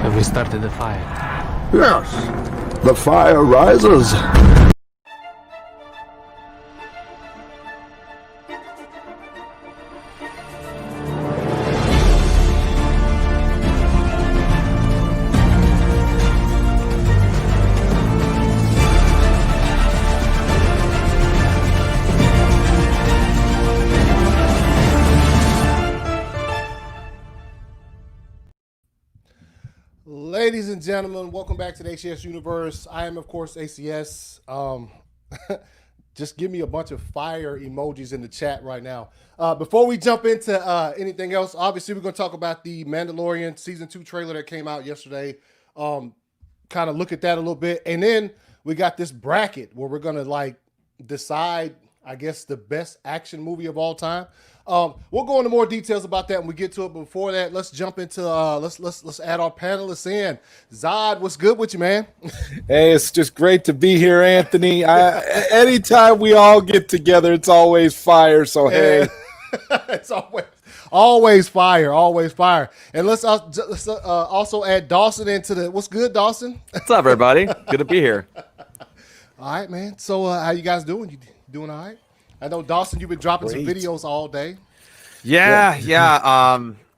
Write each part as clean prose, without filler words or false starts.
Have we started the fire? Yes, the fire rises. Ladies and gentlemen, welcome back to the ACS Universe. I am, of course, ACS. Just give me a bunch of fire emojis in the chat right now. Before we jump into anything else, obviously we're going to talk about the Mandalorian Season 2 trailer that came out yesterday. Kind of look at that a little bit. And then we got this bracket where we're going to decide, I guess, the best action movie of all time. We'll go into more details about that when we get to it. But before that, let's jump into let's add our panelists in. Zod, what's good with you, man? Hey, it's just great to be here, Anthony. Anytime we all get together, it's always fire. So hey, it's always fire. And let's also add Dawson into the. What's good, Dawson? What's up, everybody? Good to be here. All right, man. So how you guys doing? You doing all right? I know, Dawson, you've been dropping some videos all day. Yeah.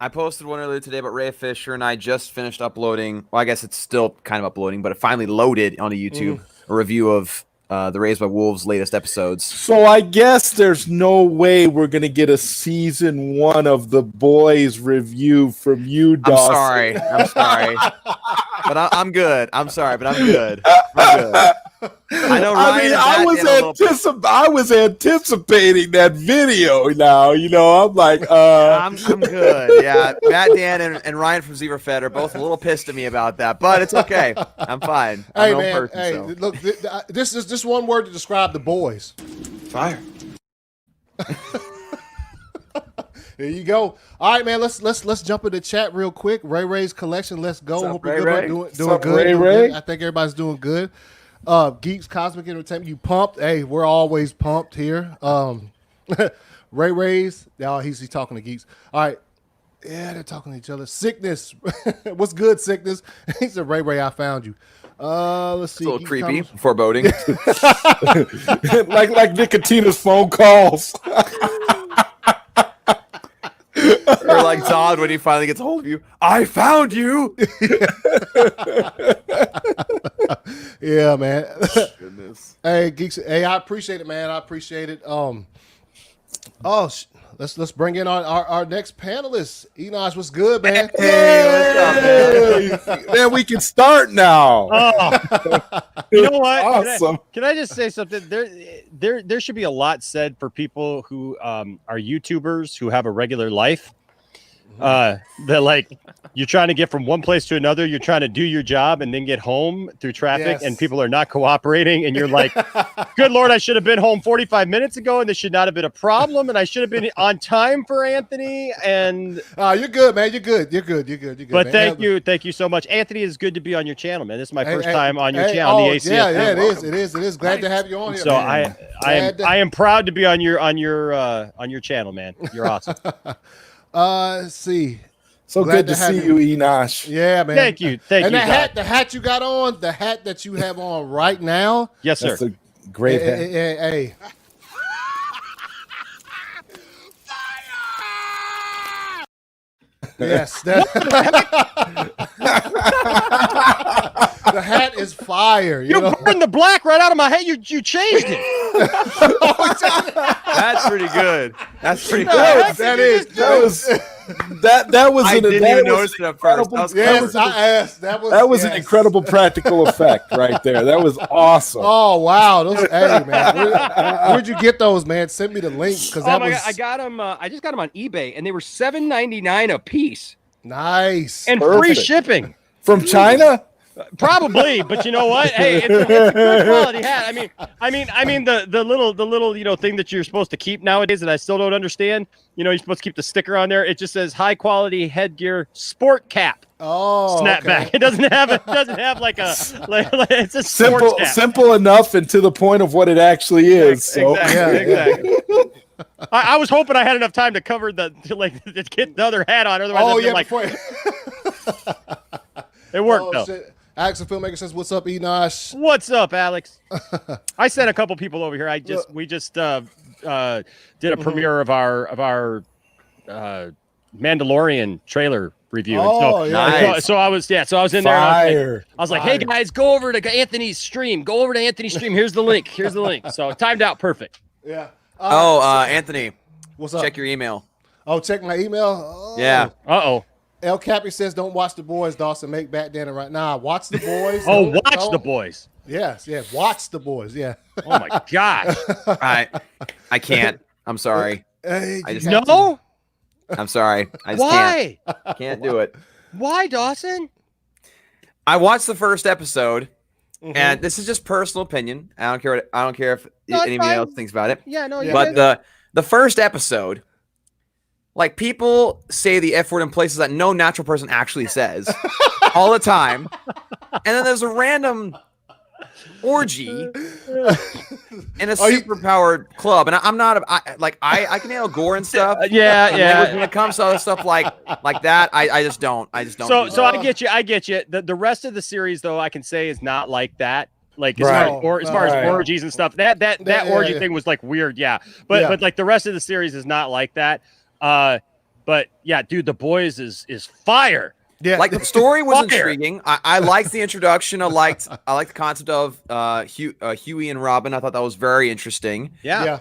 I posted one earlier today, but Ray Fisher and I just finished uploading. Well, I guess it's still kind of uploading, but it finally loaded onto YouTube. A review of the Raised by Wolves latest episodes. So I guess there's no way we're gonna get a season 1 of The Boys review from you, Dawson. I'm sorry, but I'm good. I'm sorry, but I'm good. I know. Ryan I was anticipating that video. Now I'm like, I'm good. Yeah, Matt, Dan, and Ryan from Zebra Fed are both a little pissed at me about that, but it's okay. I'm fine. Hey, I'm man. person, Hey, so. Look, this is just one word to describe The Boys. Fire. There you go. All right, man. Let's jump into chat real quick. Ray's collection. Let's go. What's up, Hope you're doing up, good. Ray? Doing good. I think everybody's doing good. Geeks Cosmic Entertainment. You pumped? Hey, we're always pumped here. Ray's. Oh, he's talking to Geeks. All right. Yeah, they're talking to each other. Sickness. What's good, Sickness? He said, Ray, I found you. Let's see. It's a little creepy, foreboding. like Nicotina's phone calls. Or like Todd when he finally gets a hold of you. I found you. Yeah, man. Goodness. Hey, Geeks. Hey, I appreciate it, man. I appreciate it. Let's bring in our next panelist. Enosh, what's good, man? Hey, what's up, man? Man, we can start now. Oh. You know what? Awesome. Can I just say something? There should be a lot said for people who are YouTubers who have a regular life. That like you're trying to get from one place to another, you're trying to do your job and then get home through traffic, and people are not cooperating, and you're like, good Lord, I should have been home 45 minutes ago, and this should not have been a problem, and I should have been on time for Anthony. And you're good, man. You're good. But man. thank you so much, Anthony. It's good to be on your channel, man. This is my first time on your channel, the ACS. Yeah, it is. Glad to have you on here. So man. I am proud to be on your channel, man. You're awesome. Let's see. So good to see you, Enosh. Yeah, man. Thank you. And the hat you got on, the hat that you have on right now. Yes, sir. That's a great hat. Hey. Yes, the hat is fire. You know? burned the black right out of my head. You changed it. That's pretty good. That's pretty good. That was I didn't even notice it at first. That was an incredible practical effect right there. That was awesome. Oh wow! Hey man, where'd you get those, man? Send me the link because God, I got them. I just got them on eBay, and they were $7.99 a piece. Nice and Perfect. free shipping from China. Probably, but you know what? Hey, it's a good quality hat. I mean the little thing that you're supposed to keep nowadays that I still don't understand. You're supposed to keep the sticker on there. It just says high quality headgear sport cap. Oh, snapback. Okay. It doesn't have like it's a simple cap. Simple enough and to the point of what it actually is. So exactly. I was hoping I had enough time to cover to get the other hat on. Otherwise, It worked though. Shit. Alex, the filmmaker says, "What's up, Enosh?" What's up, Alex? I sent a couple people over here. We just did a premiere of our Mandalorian trailer review. Oh, and nice. so I was in there. Fire. I was like, hey guys, go over to Anthony's stream. Go over to Anthony's stream. Here's the link. So timed out perfect. Yeah. Anthony, What's up? check your email. Oh, check my email. Oh. Yeah. Uh-oh. El Cappy says, "Don't watch The Boys, Dawson. Make back Danny right now. Watch The Boys." Oh, watch The Boys. Yes, yeah. Watch The Boys. Yeah. Oh my gosh. I can't. I'm sorry. Hey, I just No? I'm sorry. I just Why? can't do it. Why, Dawson? I watched the first episode, and this is just personal opinion. I don't care if No, it's anybody fine. else thinks about it. Yeah, no, Yeah. But the first episode, like, people say the F word in places that no natural person actually says all the time. And then there's a random orgy in a super-powered club. And I'm not, I can handle gore and stuff. yeah. When it comes to other stuff like that, I just don't. So do that. I get you. The rest of the series, though, I can say is not like that. Like Right. as far as orgies and stuff, that orgy yeah. thing was like weird, But like the rest of the series is not like that. But yeah, dude, The Boys is fire. Yeah. Like, the story was Fire. intriguing. I liked the introduction. I liked the concept of Huey and Robin. I thought that was very interesting. Yeah.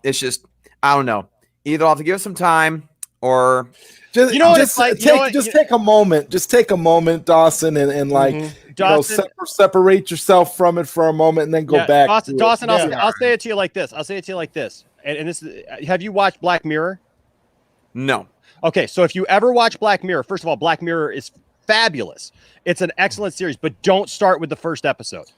It's just, I don't know. Either I'll have to give it some time, or Just, You know what just it's like? take, You know what? just take a moment. Just take a moment, Dawson, and like, Dawson- separate yourself from it for a moment, and then go back. Dawson, to it. I'll say it to you like this. And this is, have you watched Black Mirror? no. Okay, so if you ever watch Black Mirror, first of all, Black Mirror is fabulous. It's an excellent series, but don't start with the first episode.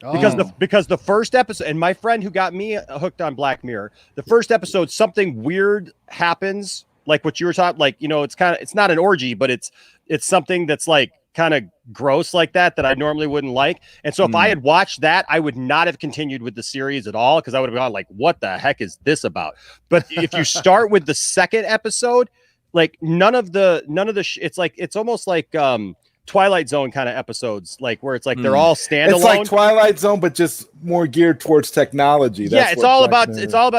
Because the first episode, and my friend who got me hooked on Black Mirror, the first episode, something weird happens, like what you were talking, like, it's not an orgy, but it's something that's like kind of gross like that I normally wouldn't like. And so if I had watched that, I would not have continued with the series at all, because I would have gone like, what the heck is this about? But if you start with the second episode, like none of the it's almost like Twilight Zone kind of episodes, like where it's like they're all standalone. It's like Twilight Zone, but just more geared towards technology. That's it's all about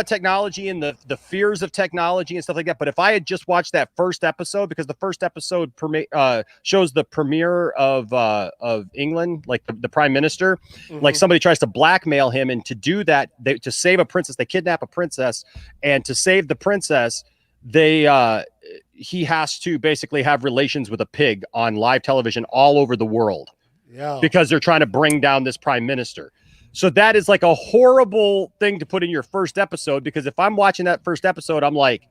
technology and the fears of technology and stuff like that. But if I had just watched that first episode, because the first episode shows the premiere of England, like the prime minister, like somebody tries to blackmail him, and to do that, to save a princess, they kidnap a princess, and to save the princess, he has to basically have relations with a pig on live television all over the world. Yeah. Because they're trying to bring down this prime minister. So that is like a horrible thing to put in your first episode, because if I'm watching that first episode, I'm like,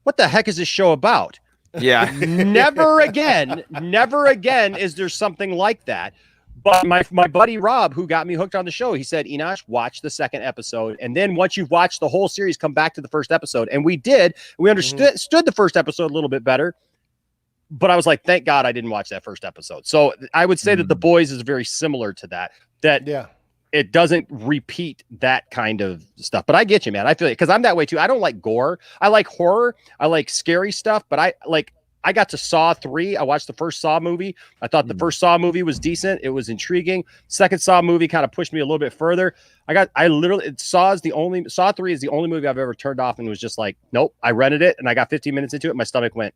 what the heck is this show about? Yeah. Never again is there something like that. But my buddy Rob, who got me hooked on the show, he said, Enosh, watch the second episode. And then once you've watched the whole series, come back to the first episode. And we did. We understood the first episode a little bit better. But I was like, thank God I didn't watch that first episode. So I would say that The Boys is very similar to that. It doesn't repeat that kind of stuff. But I get you, man. I feel it, because I'm that way too. I don't like gore. I like horror. I like scary stuff. But I got to Saw 3. I watched the first Saw movie. I thought the first Saw movie was decent. It was intriguing. Second Saw movie kind of pushed me a little bit further. Saw 3 is the only movie I've ever turned off and was just like, nope. I rented it and I got 15 minutes into it. My stomach went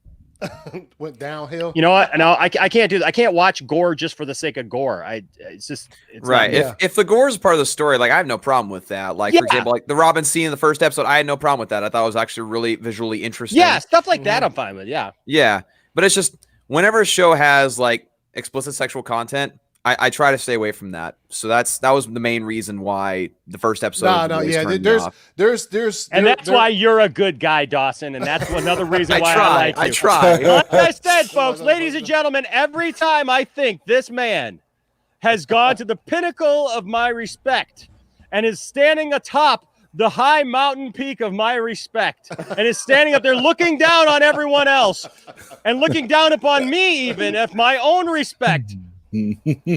downhill. You know what? No, I can't do that. I can't watch gore just for the sake of gore. It's right. not, If the gore is part of the story, like, I have no problem with that. Like, for example, like the Robin scene in the first episode, I had no problem with that. I thought it was actually really visually interesting. Yeah, stuff like that I'm fine with. Yeah. Yeah. But it's just, whenever a show has like explicit sexual content, I try to stay away from that. So that was the main reason why the first episode. That's why you're a good guy, Dawson, and that's another reason why I like you. I try. Like I said, folks, ladies and gentlemen, every time I think this man has gone to the pinnacle of my respect and is standing atop the high mountain peak of my respect and is standing up there looking down on everyone else and looking down upon me, even of my own respect,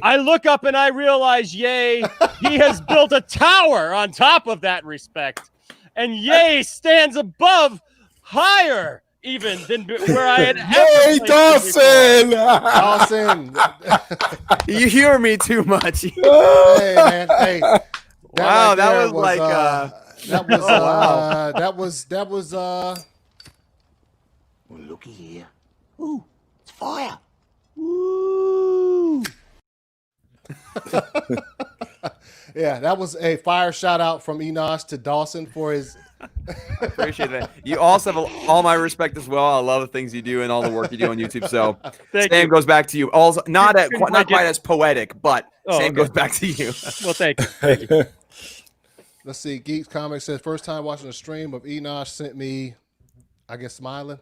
I look up and I realize, yay, he has built a tower on top of that respect. And yay stands above, higher even than where I had ever Hey, played Dawson! Dawson. You hear me too much. Hey, man. Hey. Wow, right that there was like, that was Well, looky here. Ooh, it's fire. Ooh. yeah, that was a fire shout out from Enosh to Dawson for his appreciate that. You also have all my respect as well. I love the things you do and all the work you do on YouTube. So same goes back to you. Also, not quite as poetic, but same goes back to you. Well, thank you. Let's see. Geeks Comics says first time watching a stream of Enosh sent me, I guess, smiling.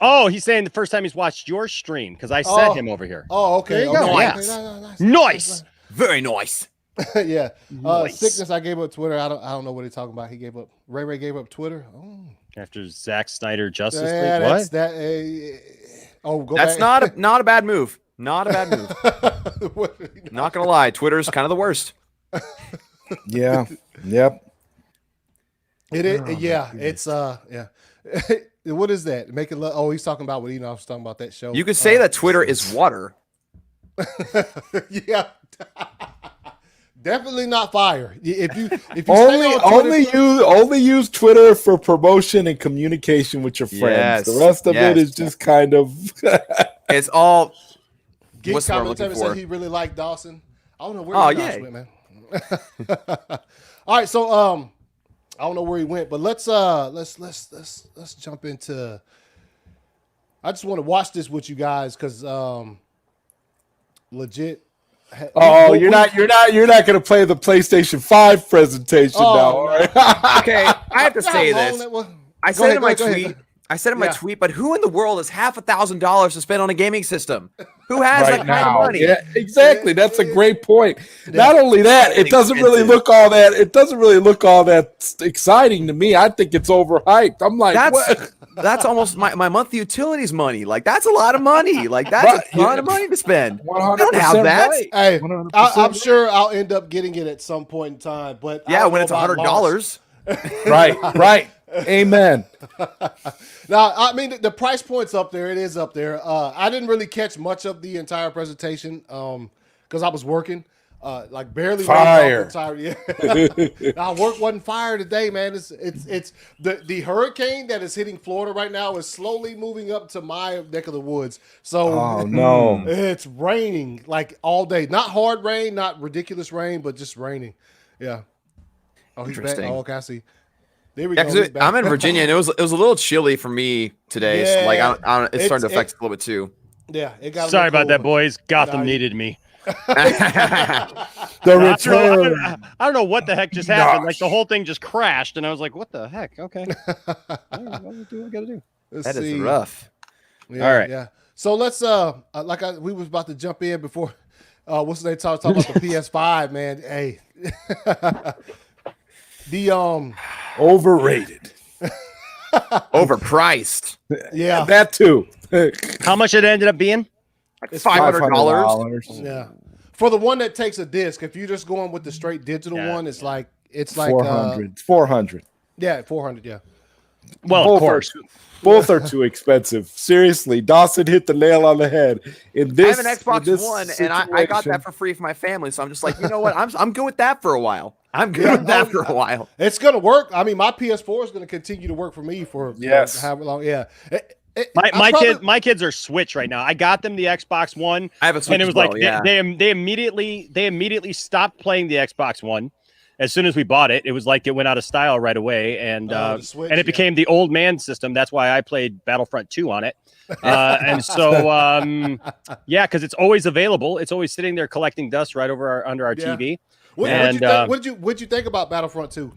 Oh, he's saying the first time he's watched your stream because I sent him over here. Oh, okay. There you go. Nice. Yeah. Nice. Very nice. yeah. Nice. Sickness. I gave up Twitter. I don't know what he's talking about. He gave up. Ray gave up Twitter. Oh. After Zack Snyder Justice Yeah, League. What? That's back. not a bad move. Not a bad move. Not gonna lie, Twitter's kind of the worst. Yeah. Yep. It is. It's yeah. What is that? Make it. Oh, he's talking about what Enoch was talking about that show. You could say that Twitter is water. yeah. Definitely not fire. If you only use Twitter for promotion and communication with your friends. Yes, the rest of it is just kind of it's all Geek what's what I'm comment looking said for. he really liked Dawson. I don't know where yeah. went, man. All right, so I don't know where he went, but let's jump into. I just want to watch this with you guys because legit. Oh, you're not going to play the PlayStation 5 presentation now. All right? Okay, I have to say this. I said in my tweet. I said in my Yeah. tweet, but who in the world has $1,000 to spend on a gaming system? Who has Right that kind of now. money? Yeah, exactly. That's a great point. Not only that, it doesn't really look all that. It doesn't really look all that exciting to me. I think it's overhyped. I'm like, what? That's almost my monthly utilities money. Like that's a lot of money. Like that's a ton of money to spend. 100% I don't have that. right. Hey, 100% I'm sure I'll end up getting it at some point in time. But I Yeah, don't when know it's about $100. Right. Amen. Now, I mean, the price point's up there. It is up there. I didn't really catch much of the entire presentation because I was working. Like barely Fire. Our work wasn't fire today, man. It's the hurricane that is hitting Florida right now is slowly moving up to my neck of the woods. So Oh no. it's raining like all day. Not hard rain, not ridiculous rain, but just raining. Yeah. Oh, he's back. Interesting. Oh, okay, I see. There we Yeah, go. because He's back. I'm in Virginia and it was a little chilly for me today. So like it's starting to affect us a little bit too. Yeah, it got. Sorry about that, boy. boys. Gotham needed me. The return. I don't know what the heck just happened. Like the whole thing just crashed, and I was like, "What the heck?" Okay, what do I gotta do? Let's That is see. rough. Yeah, All right. Yeah. So let's we was about to jump in before what's the name talk about the PS5, man. Hey. The Overrated. Overpriced. yeah. That too. How much it ended up being? $500. Yeah. For the one that takes a disc, if you're just going with the straight digital one, it's like 400. 400. yeah, 400, yeah. Well, Both of course. Both are too expensive. Seriously, Dawson hit the nail on the head. In this, I have an Xbox One, and I got that for free for my family. So I'm just like, you know what? I'm good with that for a while. I'm good with that for a while. It's gonna work. I mean, my PS4 is gonna continue to work for me for however long. Yeah. My kids are Switch right now. I got them the Xbox One. I have a Switch and it was as well, like yeah. they immediately stopped playing the Xbox One. As soon as we bought it, it was like it went out of style right away, and Switch, it became the old man system. That's why I played Battlefront 2 on it. And so yeah, because it's always available. It's always sitting there collecting dust right over under our TV. What'd you think about Battlefront 2?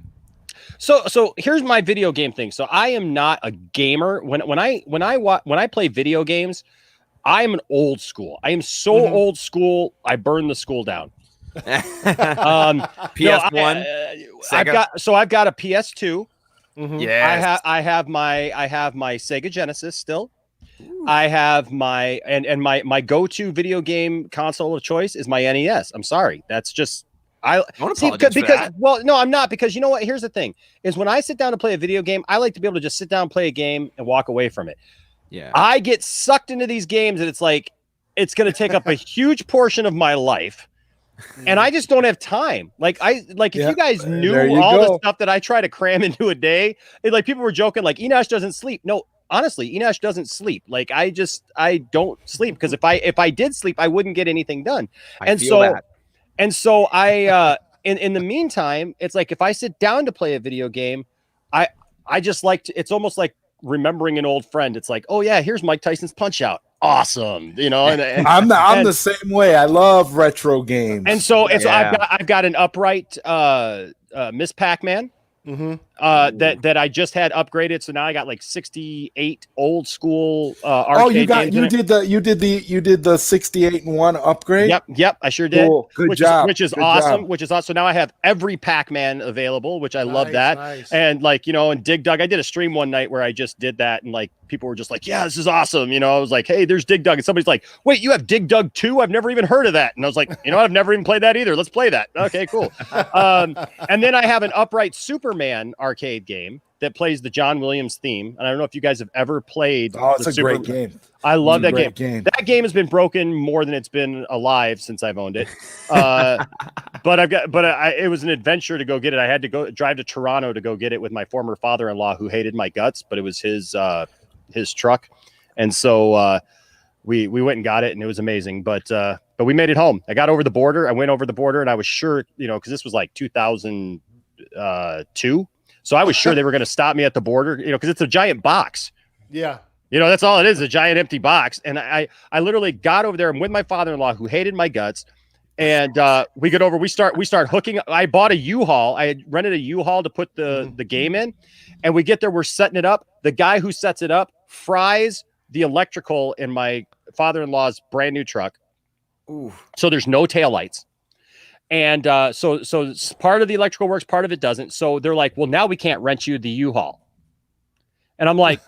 So here's my video game thing. So I am not a gamer. When I play video games, I am an old school. I am so old school. I burn the school down. PS1. I've got a PS2. Yeah. I have my Sega Genesis still. I have my my go-to video game console of choice is my NES. I'm sorry. That's just I Don't see apologize for because that. well, no, I'm not, because you know what? Here's the thing: is when I sit down to play a video game, I like to be able to just sit down, play a game, and walk away from it. Yeah. I get sucked into these games, and it's like it's going to take up a huge portion of my life. And I just don't have time. If you guys knew all the stuff that I try to cram into a day, like people were joking, like Enosh doesn't sleep. No, honestly, Enosh doesn't sleep. Like I don't sleep, because if I did sleep, I wouldn't get anything done. And so I in the meantime, it's like if I sit down to play a video game, I just like to, it's almost like remembering an old friend. It's like, oh yeah, here's Mike Tyson's Punch Out. Awesome, and I'm the same way. I love retro games, and so I've got an upright Miss Pac-Man that I just had upgraded, so now I got like 68 old school arcade games. You did the 68-in-1 upgrade. Yep, I sure did. Cool. Good job. Which is awesome. Which is awesome. So now I have every Pac-Man available, which I love that. Nice. And and Dig Dug, I did a stream one night where I just did that, and like people were just like, yeah, this is awesome. I was like, hey, there's Dig Dug, and somebody's like, wait, you have Dig Dug 2? I've never even heard of that. And I was like, I've never even played that either. Let's play that. Okay, cool. And then I have an upright Superman arcade game that plays the John Williams theme. And I don't know if you guys have ever played. Oh, it's a great game. I love that game. That game has been broken more than it's been alive since I've owned it. It was an adventure to go get it. I had to go drive to Toronto to go get it with my former father-in-law, who hated my guts, but it was his truck. And so we went and got it, and it was amazing. But we made it home. I got over the border. I went over the border, and I was sure, because this was like 2002. So I was sure they were going to stop me at the border, because it's a giant box. Yeah. That's all it is, a giant empty box. And I literally got over there, and with my father-in-law, who hated my guts, and we get over, we start hooking up. I bought a U-Haul. I had rented a U-Haul to put the game in, and we get there, we're setting it up. The guy who sets it up fries the electrical in my father-in-law's brand new truck. Ooh. So there's no taillights. And so part of the electrical works, part of it doesn't. So they're like, well, now we can't rent you the U-Haul. And I'm like,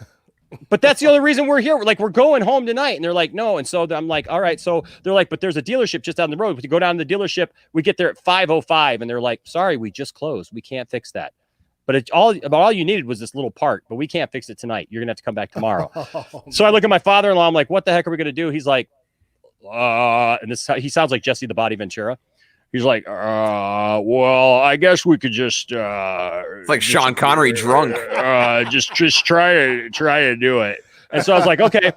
but that's the only reason we're here. We're going home tonight. And they're like, no. And so I'm like, all right. So they're like, but there's a dealership just down the road. We go down to the dealership. We get there at 5:05, and they're like, sorry, we just closed. We can't fix that. But all you needed was this little part, but we can't fix it tonight. You're gonna have to come back tomorrow. So I look at my father-in-law. I'm like, what the heck are we gonna do? He's like, and he sounds like Jesse the Body Ventura. He's like, well, I guess we could just it's like Sean Connery drunk. Just try to do it. And so I was like, okay,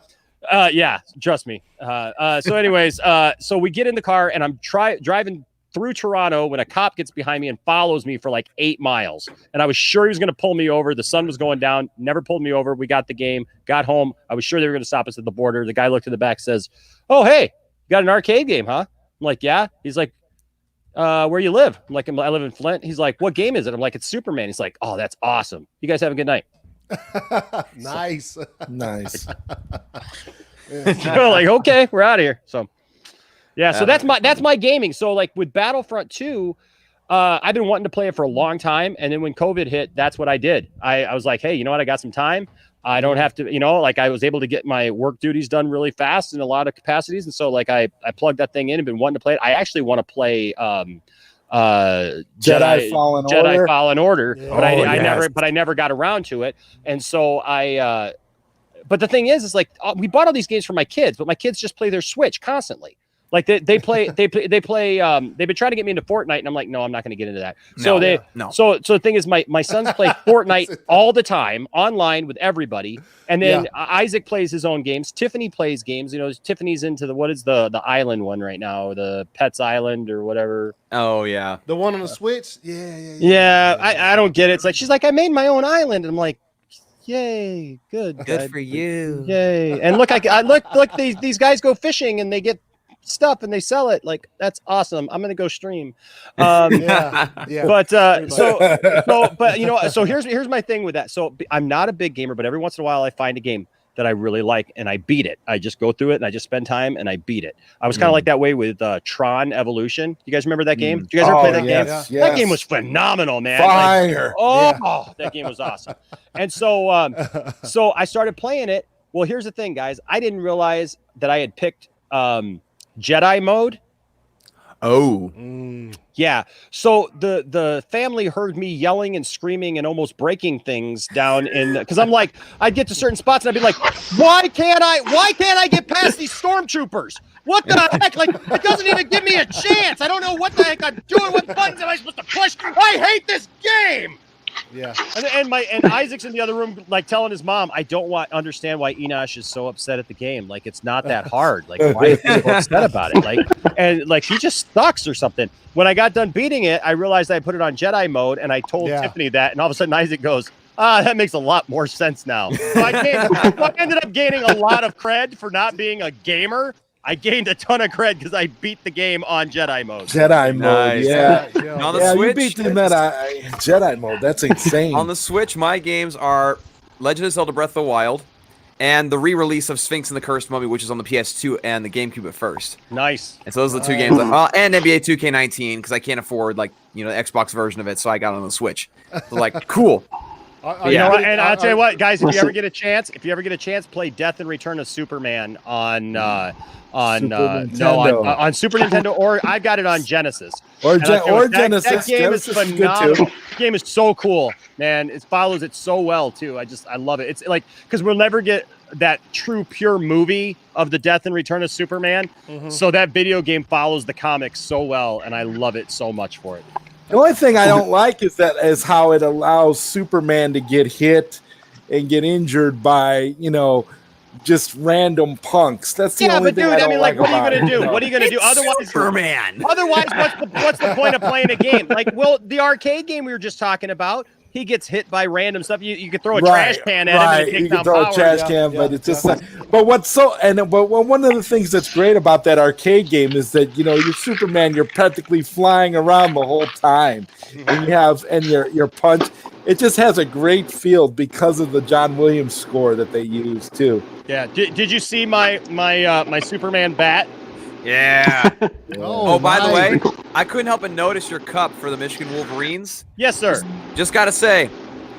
yeah, trust me. So anyways, so we get in the car, and I'm driving through Toronto when a cop gets behind me and follows me for like 8 miles. And I was sure he was going to pull me over. The sun was going down, never pulled me over. We got the game, got home. I was sure they were going to stop us at the border. The guy looked in the back, says, oh, hey, you got an arcade game, huh? I'm like, yeah. He's like, where you live? I'm like, I live in Flint. He's like, what game is it? I'm like, it's Superman. He's like, oh, that's awesome. You guys have a good night. Nice. Like, okay, we're out of here. So yeah, so that's my gaming. So like with Battlefront 2, I've been wanting to play it for a long time. And then when COVID hit, that's what I did. I was like, hey, you know what? I got some time. I don't have to, I was able to get my work duties done really fast in a lot of capacities. And so like I plugged that thing in and been wanting to play it. I actually want to play Jedi Fallen Order, yeah. but I never got around to it. And so but the thing is like we bought all these games for my kids, but my kids just play their Switch constantly. Like they play, they've been trying to get me into Fortnite, and I'm like, no, I'm not going to get into that. So the thing is, my sons play Fortnite all the time online with everybody, and then Isaac plays his own games. Tiffany plays games. Tiffany's into what is the island one right now, the Pets Island or whatever. Oh yeah, the one on the Switch. Yeah. I don't get it. It's like she's like, I made my own island, and I'm like, yay, good for you, yay. And look, I look these guys go fishing and they get stuff and they sell it. Like, that's awesome. I'm gonna go stream. But here's my thing with that. So I'm not a big gamer, but every once in a while I find a game that I really like and I beat it. I just go through it and I just spend time and I beat it. I was kind of like that way with Tron Evolution. You guys remember that game? Did you guys ever play that game? Yes. That game was phenomenal, man. Fire. That game was awesome. And so so I started playing it. Well, here's the thing, guys. I didn't realize that I had picked Jedi mode. Oh. Yeah. So the family heard me yelling and screaming and almost breaking things down because I'm like, I'd get to certain spots and I'd be like, why can't I get past these stormtroopers? What the heck? Like, it doesn't even give me a chance. I don't know what the heck I'm doing. What buttons am I supposed to push? I hate this game. Yeah. And Isaac's in the other room, like telling his mom, I don't understand why Enosh is so upset at the game. Like, it's not that hard. Like, why is he so upset about it? Like he just sucks or something. When I got done beating it, I realized I put it on Jedi mode, and I told Tiffany that, and all of a sudden Isaac goes, that makes a lot more sense now. So I ended up gaining a lot of cred for not being a gamer. I gained a ton of cred because I beat the game on Jedi mode. Jedi mode, yeah. On the Switch, you beat the Jedi mode. That's insane. On the Switch, my games are Legend of Zelda Breath of the Wild and the re-release of Sphinx and the Cursed Mummy, which is on the PS2 and the GameCube at first. Nice. And so those are the two games. And NBA 2K19 because I can't afford the Xbox version of it, so I got it on the Switch. So cool. You know what? And I'll tell you what, guys, if you ever get a chance, play Death and Return of Superman on Super Nintendo, or I've got it on Genesis. Or Genesis. That game is phenomenal. The game is so cool, man. It follows it so well too. I love it. It's like, because we'll never get that true pure movie of the Death and Return of Superman. So that video game follows the comics so well, and I love it so much for it. The only thing I don't like is how it allows Superman to get hit and get injured by, just random punks. That's the only thing I don't like. What are you gonna do? What are you gonna do? Otherwise, Superman. Otherwise, what's the point of playing a game? The arcade game we were just talking about, he gets hit by random stuff. You could throw a trash can at him and it takes down power. You can throw a trash can, but it's just but one of the things that's great about that arcade game is that you're Superman, you're practically flying around the whole time, and your punch. It just has a great feel because of the John Williams score that they use too. Yeah. Did you see my Superman bat? Yeah. By the way, I couldn't help but notice your cup for the Michigan Wolverines. Yes, sir. Just got to say,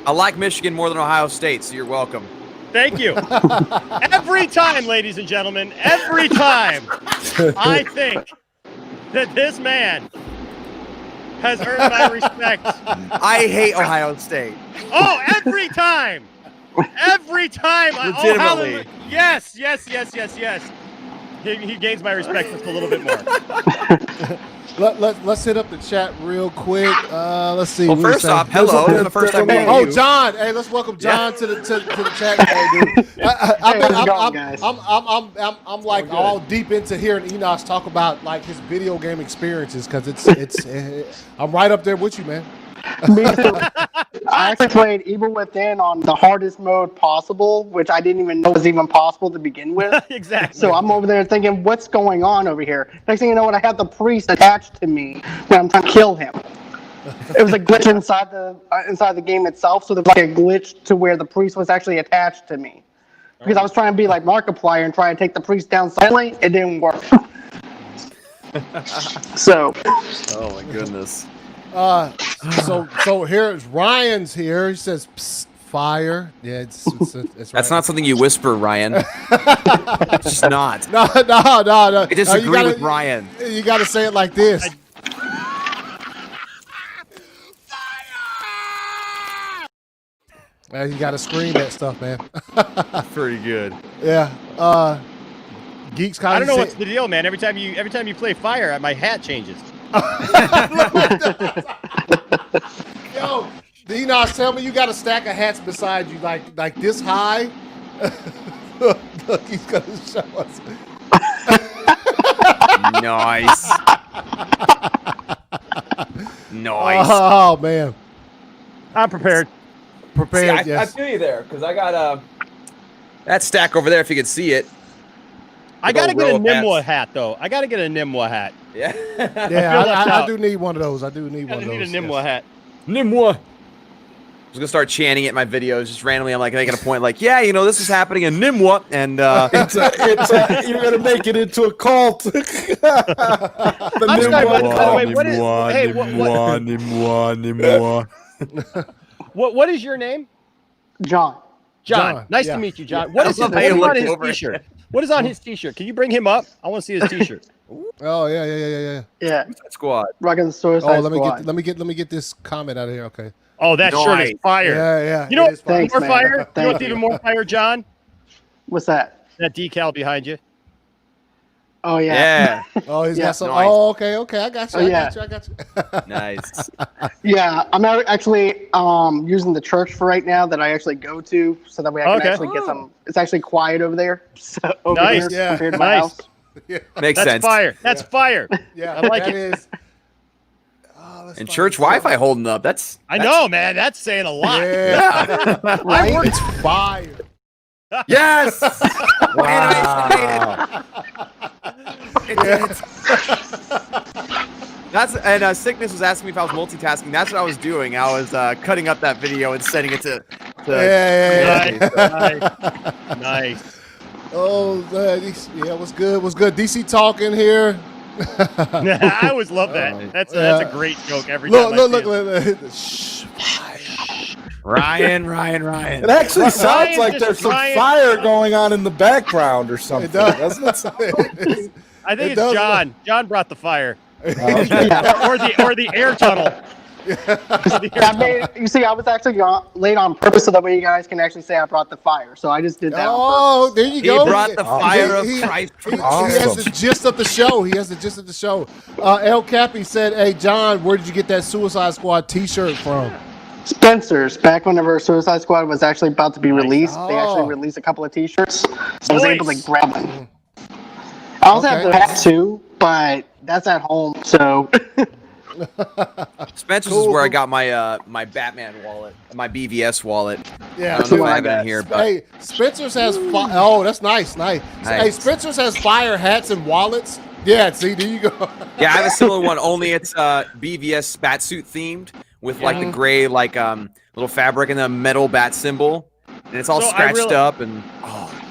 I like Michigan more than Ohio State, so you're welcome. Thank you. Every time, ladies and gentlemen, every time I think that this man has earned my respect. I hate Ohio State. Oh, every time. Every time. Legitimately. Yes. He gains my respect just a little bit more. Let's hit up the chat real quick. Let's see. Well, first off, hello. This is the first time meeting you. John. Hey, let's welcome John to the chat. Hey, dude. I'm like all deep into hearing Enosh talk about like his video game experiences because it's I'm right up there with you, man. Me too. I actually played Evil Within on the hardest mode possible, which I didn't even know was even possible to begin with. Exactly. So I'm over there thinking, what's going on over here? Next thing you know, I have the priest attached to me when I'm trying to kill him. It was a glitch inside the game itself, so there was like a glitch to where the priest was actually attached to me. Because I was trying to be like Markiplier and try to take the priest down silently, it didn't work. So. Oh my goodness. So here's Ryan's here. He says, Psst, fire. Yeah, it's That's right. not something you whisper, Ryan. It's just not. No. I disagree with Ryan. You got to say it like this. You got to scream that stuff, man. Pretty good. Yeah. Geeks kind of. I don't know what's the deal, man. Every time you play fire, my hat changes. Yo, Enosh, tell me you got a stack of hats beside you, like this high. Look, he's gonna show us. Nice. Nice. Oh man, I'm prepared. Prepared. See, yes. I feel you there because I got that stack over there. If you could see it. I gotta get a Nimwa hat though. I gotta get a Nimwa hat. Yeah. I do need one of those. I do need one of those. I need a Nimwa hat. Nimwa. I was gonna start chanting it in my videos just randomly. I'm like making a point, like, yeah, this is happening in Nimwa, and you're gonna make it into a cult. What is your name? John. Nice to meet you, John. What is his t-shirt? What is on his t-shirt? Can you bring him up? I want to see his t-shirt. Oh yeah. Yeah, Suicide Squad. rocking the Oh, Suicide let me Squad. get this comment out of here. Okay. Oh, that shirt is Nice. fire. Yeah. You know it what? is fire. Thanks, More man. fire. You know Thank what's you. even more fire, John? What's that? That decal behind you. Oh yeah. Yeah. Oh, he's Yeah. got some. Nice. Oh, okay. I got you. Oh, I yeah. got you. Nice. Yeah, I'm actually using the church for right now that I actually go to, so that way I can Okay. actually get some. It's actually quiet over there, so over Nice. there Yeah. compared to my Nice. house. Makes That's sense. fire. That's fire. Yeah, I like that it. is. Oh, let's And find church this Wi-Fi out. holding up. That's I know, man. That's saying a lot. Yeah, Right? it's fire. yes. Wow. That's and Sickness was asking me if I was multitasking. That's what I was doing. I was cutting up that video and sending it to Yeah. Nice. Oh, yeah, what's good? DC talking here. I always love that. That's a great joke every Look, time. I see it. look. Shh, fire. Ryan. It actually sounds like just- there's some Ryan- fire going on in the background or something, It does. doesn't it? I think It it's does John. John brought the fire, Yeah. or the air tunnel. You see, I was actually late on purpose, so that way you guys can actually say I brought the fire. So I just did that. Oh, there you He go. brought the fire of He- Christ. He has Awesome. the gist of the show. El Cappy said, "Hey John, where did you get that Suicide Squad T-shirt from?" Spencer's. Back whenever Suicide Squad was actually about to be released, they Oh. actually released a couple of T-shirts, so I was able to Nice. grab one. I also have the Okay. hat too, but that's at home. So Spencer's Cool, is where I cool. got my my Batman wallet, my BVS wallet. Yeah, I don't know if I have it Dude. in here, but Hey, Spencer's has Oh, that's nice. Hey, Nice. Spencer's has fire hats and wallets. Yeah, see, there you go. yeah, I have a similar one. Only it's BVS batsuit themed with like the gray little fabric and the metal bat symbol, and it's all So I scratched up and.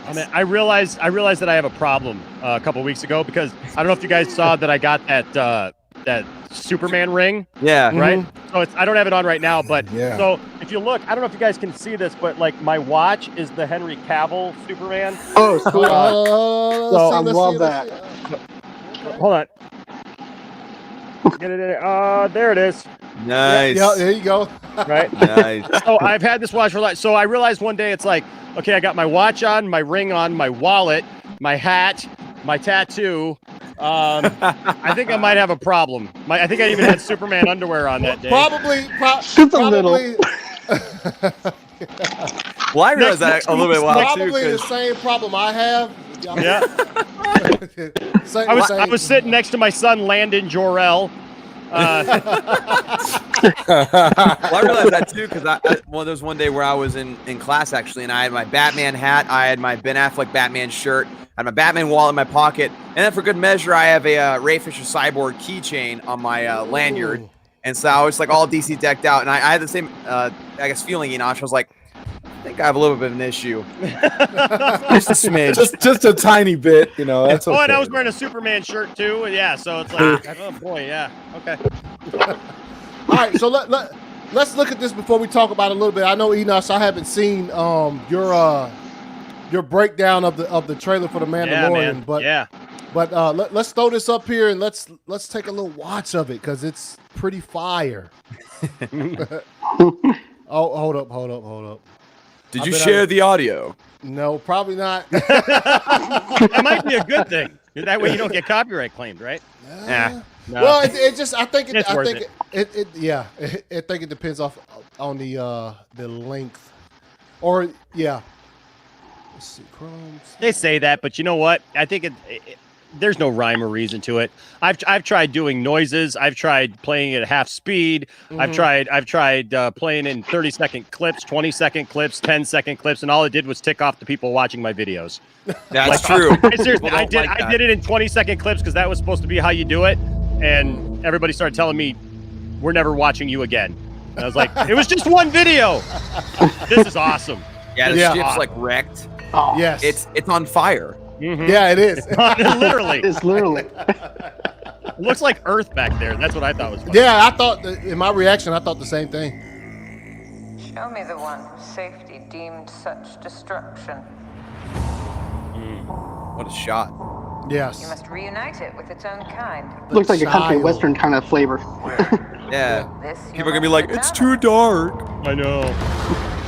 I mean, I realized that I have a problem a couple weeks ago because I don't know if you guys saw that I got that Superman ring, Yeah. right? So I don't have it on right now, but Yeah. so if you look, I don't know if you guys can see this, but like my watch is the Henry Cavill Superman. oh, sweet. I love that. Hold on. Get it in. There it is. Nice. Yeah, there you go. Right. Nice. So I've had this watch for life. So I realized one day it's like, okay, I got my watch on, my ring on, my wallet, my hat, my tattoo. I think I might have a problem. I think I even had Superman underwear on that day. Probably. Just a little. Well, I realized that a little bit while too. Probably the 'Cause same problem I have. Yeah. Same, I was sitting next to my son Landon Jor-El. Well, I realized that too because well, there was one day where I was in class actually, and I had my Batman hat, I had my Ben Affleck Batman shirt, I had my Batman wallet in my pocket, and then for good measure, I have a Ray Fisher Cyborg keychain on my lanyard, and so I was like all DC decked out, and I had the same, I guess, feeling, Enoch. I was like, I think I have a little bit of an issue, just a smidge. just a tiny bit, you know. That's okay. Oh, and I was wearing a Superman shirt too. Yeah, so it's like, oh boy, yeah, okay. All right, so let's look at this before we talk about it a little bit. I know, Enoch, I haven't seen your breakdown of the trailer for the Mandalorian, Yeah, but let's throw this up here and let's take a little watch of it because it's pretty fire. Oh, hold up. Did I you bet share the audio? No, probably not. that might be a good thing. That way you don't get copyright claimed, right? Yeah. No. Well, it just I think It's worth it. I think it depends on the length, or yeah. Let's see, Chrome. They say that, but you know what? I think there's no rhyme or reason to it. I've tried doing noises. I've tried playing at half speed. I've tried playing in 30-second clips, 20-second clips, 10-second clips, and all it did was tick off the people watching my videos. That's true. Seriously, People I don't like that. did it in 20-second clips because that was supposed to be how you do it, and everybody started telling me, "We're never watching you again." And I was like, "It was just one video. This is awesome." Yeah, the Yeah. ship's like wrecked. Oh, Yes, It's on fire. Mhm. yeah, it is. Literally, it's literally. it looks like Earth back there. That's what I thought was funny. Yeah, I thought in my reaction, I thought the same thing. Show me the one whose safety deemed such destruction. What a shot. Yes. You must reunite it with its own kind. Looks like a country child. western kind of flavor. Yeah. This People are gonna be like, it's too dark. I know.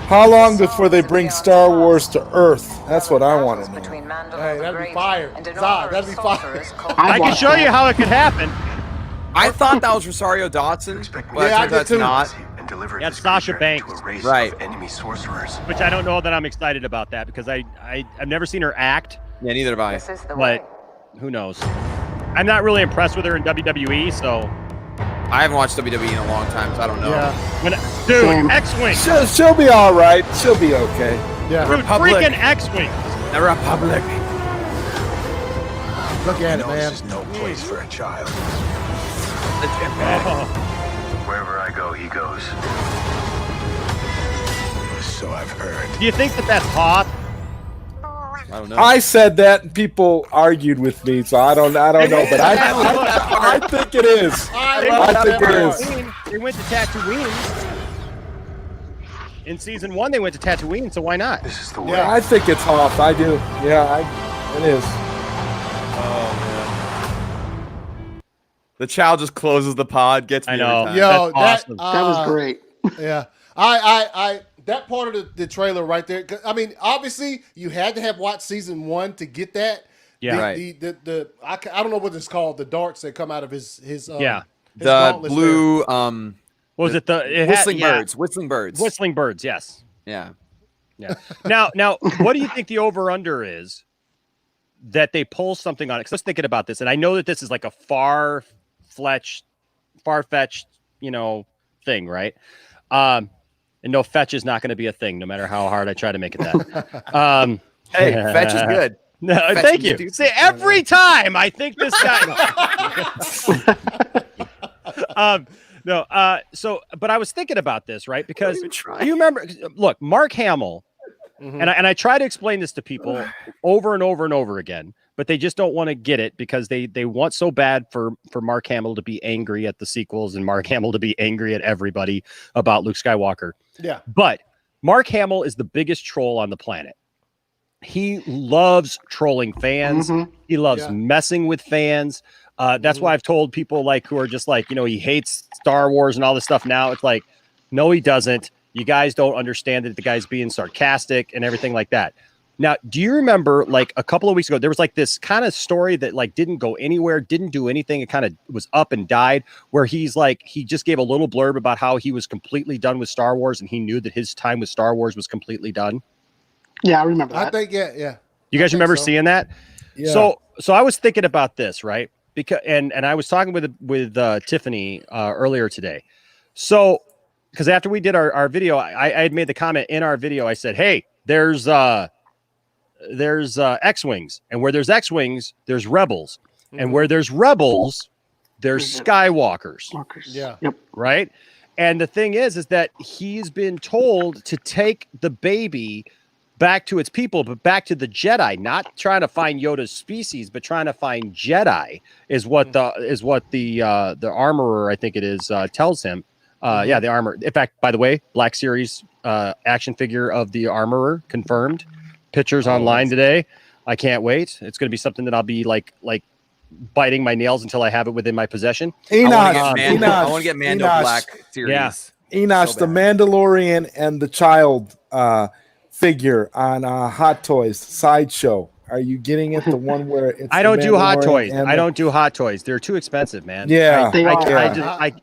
How long before they bring Star Wars to Earth? That's what I want to know. Hey, that'd be fire. Zod, that'd be fire. I can show you how it could happen. I thought that was Rosario Dawson, but Yeah, I it turns did out it's too. not. Yeah, it's Sasha Banks. Right. Enemy sorcerers. Which I don't know that I'm excited about that because I've never seen her act, Yeah, neither have I. This is the way. but who knows? I'm not really impressed with her in WWE, so I haven't watched WWE in a long time, so I don't know. Yeah. dude, Same. X-Wing. She'll be all right. She'll be okay. Yeah. Dude, Republic. freaking X-Wing. The Republic. Look at it, No, man. this is no place for a child. Oh, Wherever I go, he goes. So I've heard. do you think that that's Hoth? I don't know. I said that, and people argued with me, so I don't know, but I think it is. I think it is. They went to Tatooine. In season 1, they went to Tatooine, so why not? This is the way. Yeah. I think it's Hoth. I do. Yeah, it is. The child just closes the pod, gets me I know. every time. Yo, That's that awesome. That was great. Yeah, I that part of the trailer right there. 'Cause, I mean, obviously, you had to have watched season 1 to get that. Yeah. Right. I don't know what it's called. The darts that come out of his Yeah. his The gauntlets blue What was it? whistling birds. Whistling birds. Whistling birds. Yes. Yeah. Yeah. Now, what do you think the over/under is that they pull something on it? Because I was thinking about this, and I know that this is like a far-fetched, thing, right? And no, fetch is not going to be a thing, no matter how hard I try to make it that. Hey, fetch is good. No, Fetch thank is you. good. See, every time I think this guy. But I was thinking about this, right? Because do you remember? Look, Mark Hamill, and I try to explain this to people over and over and over again, but they just don't want to get it because they want so bad for Mark Hamill to be angry at the sequels and Mark Hamill to be angry at everybody about Luke Skywalker. Yeah. But Mark Hamill is the biggest troll on the planet. He loves trolling fans. He loves messing with fans. That's why I've told people who are just he hates Star Wars and all this stuff now. It's like, no, he doesn't. You guys don't understand that the guy's being sarcastic and everything like that. Now, do you remember a couple of weeks ago, there was this kind of story that didn't go anywhere, didn't do anything. It kind of was up and died where he's he just gave a little blurb about how he was completely done with Star Wars and he knew that his time with Star Wars was completely done. Yeah, I remember that. I think yeah. You guys remember seeing that? Yeah. So I was thinking about this, right? Because and I was talking with Tiffany earlier today. So because after we did our video, I had made the comment in our video. I said, "Hey, there's X-wings, and where there's X-wings, there's rebels, and where there's rebels, there's Skywalkers." Yeah. Yep. Right? And the thing is that he's been told to take the baby back to its people, but back to the Jedi, not trying to find Yoda's species, but trying to find Jedi is what the armorer, I think it is, tells him. Yeah, the armor. In fact, by the way, Black Series action figure of the armorer confirmed. Pictures online today. I can't wait. It's going to be something that I'll be like biting my nails until I have it within my possession. I want to get Mando Black Series. Yeah. Enosh, So the Mandalorian and the child figure on Hot Toys Sideshow. Are you getting it? The one where it's I don't do Hot Mandalorian Toys. and I don't do Hot Toys. They're too expensive, man. Yeah. They are.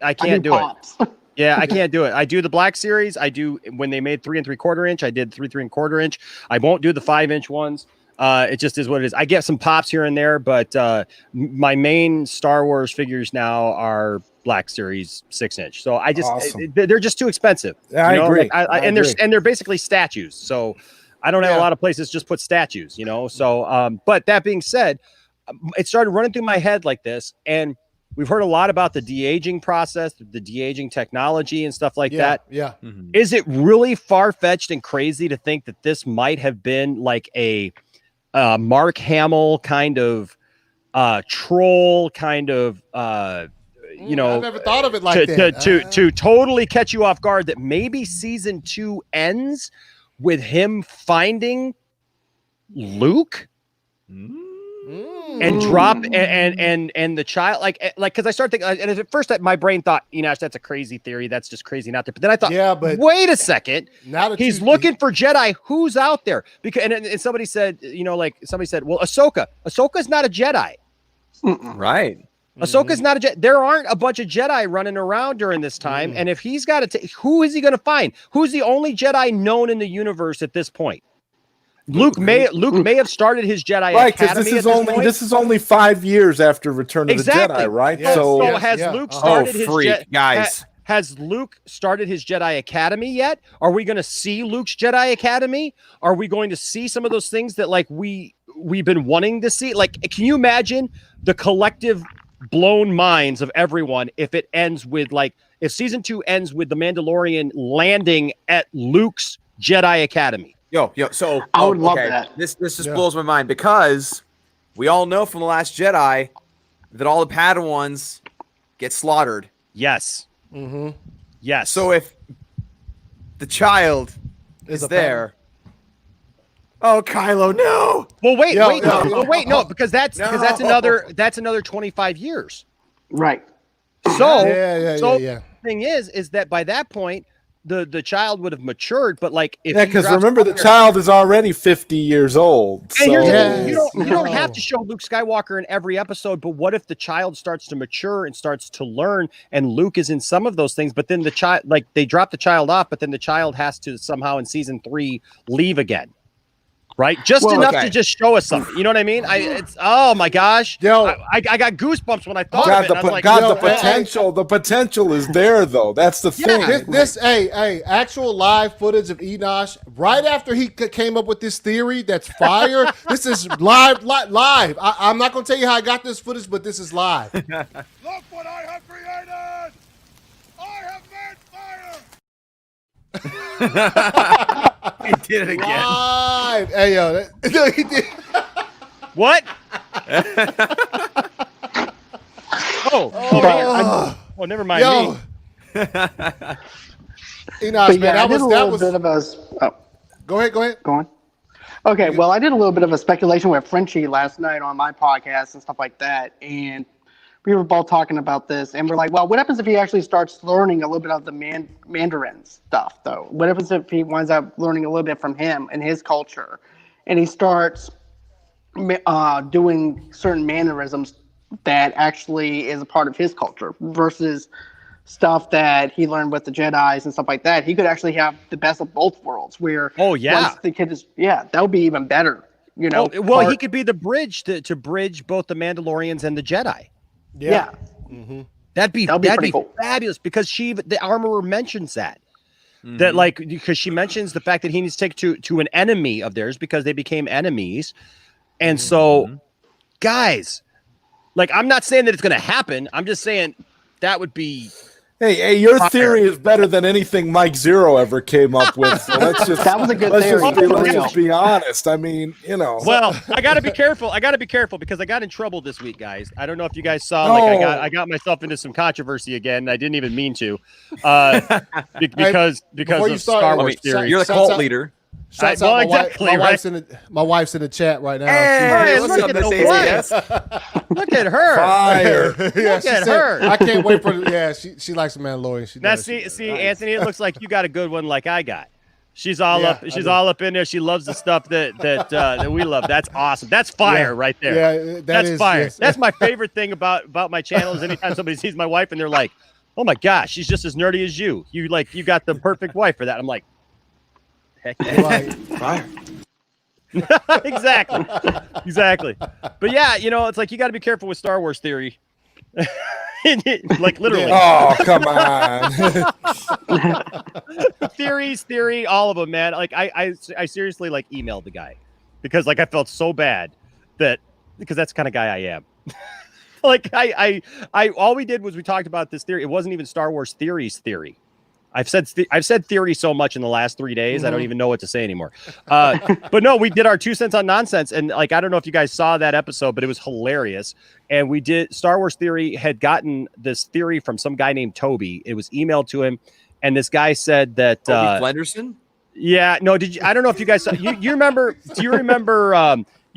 I can't do it. Yeah, I can't do it. I do the Black Series. I do when they made 3 3/4 inch. I did 3 3/4 inch. I won't do the 5-inch ones. It just is what it is. I get some pops here and there, but my main Star Wars figures now are Black Series 6-inch. So I just Awesome. they're just too expensive. I agree. I agree. they're basically statues. So I don't have a lot of places just put statues. So but that being said, it started running through my head like this, and we've heard a lot about the de-aging process, the de-aging technology and stuff like that. Yeah. Is it really far-fetched and crazy to think that this might have been like a Mark Hamill kind of troll kind of I never thought of it like that. To totally catch you off guard, that maybe season 2 ends with him finding Luke? and drop and the child like because I started thinking, and at first my brain thought, that's a crazy theory, that's just crazy not there. But then I thought, Yeah, but wait a second, now that he's looking for Jedi. Who's out there? Because and somebody said, well, Ahsoka's not a Jedi. Right. Ahsoka's not a Jedi. There aren't a bunch of Jedi running around during this time. And if he's got to, who is he going to find? Who's the only Jedi known in the universe at this point? Luke may have started his Jedi Academy. This is only 5 years after Return of the Jedi, right? Yes, So yes, has yeah. Luke started his guys. Has Luke started his Jedi Academy yet? Are we going to see Luke's Jedi Academy? Are we going to see some of those things that like we've been wanting to see? Like, can you imagine the collective blown minds of everyone if it ends with if season 2 ends with the Mandalorian landing at Luke's Jedi Academy? Yo. So I would love that. This just blows my mind because we all know from The Last Jedi that all the Padawans get slaughtered. Yes. Yes. So if the child is there, oh Kylo, no. Well, wait, no, because that's another 25 years. Right. So Yeah. thing is that by that point the child would have matured, but like if because remember the child is already 50 years old. And So here's the thing, you don't have to show Luke Skywalker in every episode, but what if the child starts to mature and starts to learn, and Luke is in some of those things, but then the child, like they drop the child off, but then the child has to somehow in season 3 leave again. Right, just enough to just show us something. You know what I mean? Oh my gosh, Yo, I got goosebumps when I thought of it. The potential is there though. That's the thing. This actual live footage of Enosh right after he came up with this theory that's fire. This is live. I'm not gonna tell you how I got this footage, but this is live. Look what I have created! I have made fire! He did it again. Live. Hey yo, no, he did. What? Never mind Yo. me. Enosh, man, that was bit of a. Go ahead. Go on. Okay, well, I did a little bit of a speculation with Frenchie last night on my podcast and stuff like that, and we were both talking about this, and we're like, well, what happens if he actually starts learning a little bit of the Mandarin stuff, though? What happens if he winds up learning a little bit from him and his culture, and he starts doing certain mannerisms that actually is a part of his culture versus stuff that he learned with the Jedis and stuff like that? He could actually have the best of both worlds, where once the kid is, that would be even better, you know? He could be the bridge to bridge both the Mandalorians and the Jedi. Yeah. Mm-hmm. That'd be cool. Fabulous, because the armorer mentions that. That because she mentions the fact that he needs to take to an enemy of theirs because they became enemies. And so guys, like, I'm not saying that it's going to happen. I'm just saying that would be Hey, your theory is better than anything Mike Zero ever came up with. So let's just that was a good theory. Let's just be honest. I mean, Well, I got to be careful. Because I got in trouble this week, guys. I don't know if you guys saw. I got myself into some controversy again. I didn't even mean to, because of Star Wars theory. You're the cult leader. Shouts out my wife's in the chat right now. Hey, look at the wife. Look at her. Fire. Look at her. I can't wait for she likes the Mandalorian. See, Anthony, it looks like you got a good one like I got. She's all up in there. She loves the stuff that we love. That's awesome. That's fire right there. Yeah, that's fire. Yes. That's my favorite thing about my channel is anytime somebody sees my wife and they're like, "Oh my gosh, she's just as nerdy as you. You got the perfect wife for that." I'm like, heck yeah. Right. Exactly. But yeah, it's like you got to be careful with Star Wars theory. Like literally. Oh, come on. theory, all of them, man. Like I seriously emailed the guy because I felt so bad because that's the kind of guy I am. I all we did was we talked about this theory. It wasn't even Star Wars theory. I've said theory so much in the last 3 days. I don't even know what to say anymore. But no, we did our 2 cents on nonsense. And I don't know if you guys saw that episode, but it was hilarious. And we did Star Wars theory had gotten this theory from some guy named Toby. It was emailed to him. And this guy said that, Toby Flenderson? Yeah, no, I don't know if you guys saw, you remember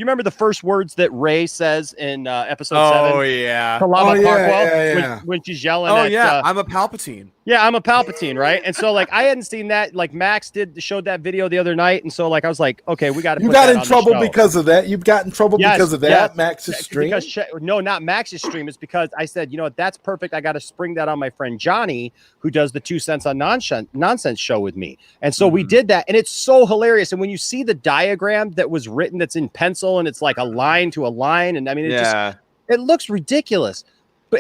you remember the first words that Rey says in episode 7? Oh yeah. To Lama Oh, yeah, Parkwell, yeah. When she's yelling Oh at, yeah. I'm a Palpatine. yeah, I'm a Palpatine, right? And so, like, I hadn't seen that. Like, Max showed that video the other night, and so, like, I was like, okay, we got to. You got in trouble because of that. You've got in trouble because of that. Yes. Max's stream. No, not Max's stream. It's because I said, you know what, that's perfect. I got to spring that on my friend Johnny, who does the 2 Cents on Nonsense show with me. And so we did that, and it's so hilarious. And when you see the diagram that was written, that's in pencil, and it's like a line to a line, and I mean, it looks ridiculous.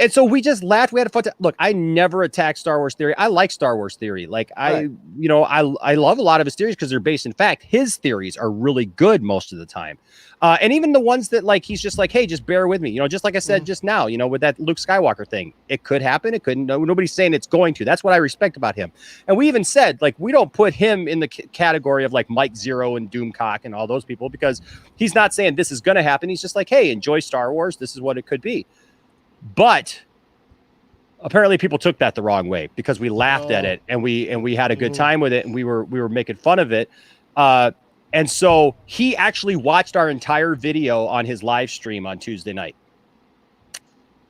And so we just laughed. We had a fun time. Look, I never attack Star Wars theory. I like Star Wars theory. Like I love a lot of his theories because they're based in fact. His theories are really good most of the time. And even the ones that like, he's just like, hey, just bear with me. You know, just like I said just now, you know, with that Luke Skywalker thing, it could happen. It couldn't. Nobody's saying it's going to. That's what I respect about him. And we even said, like, we don't put him in the category of like Mike Zero and Doomcock and all those people, because he's not saying this is going to happen. He's just like, hey, enjoy Star Wars. This is what it could be. But apparently people took that the wrong way because we laughed at it and we had a good time with it, and we were making fun of it. And so he actually watched our entire video on his live stream on Tuesday night.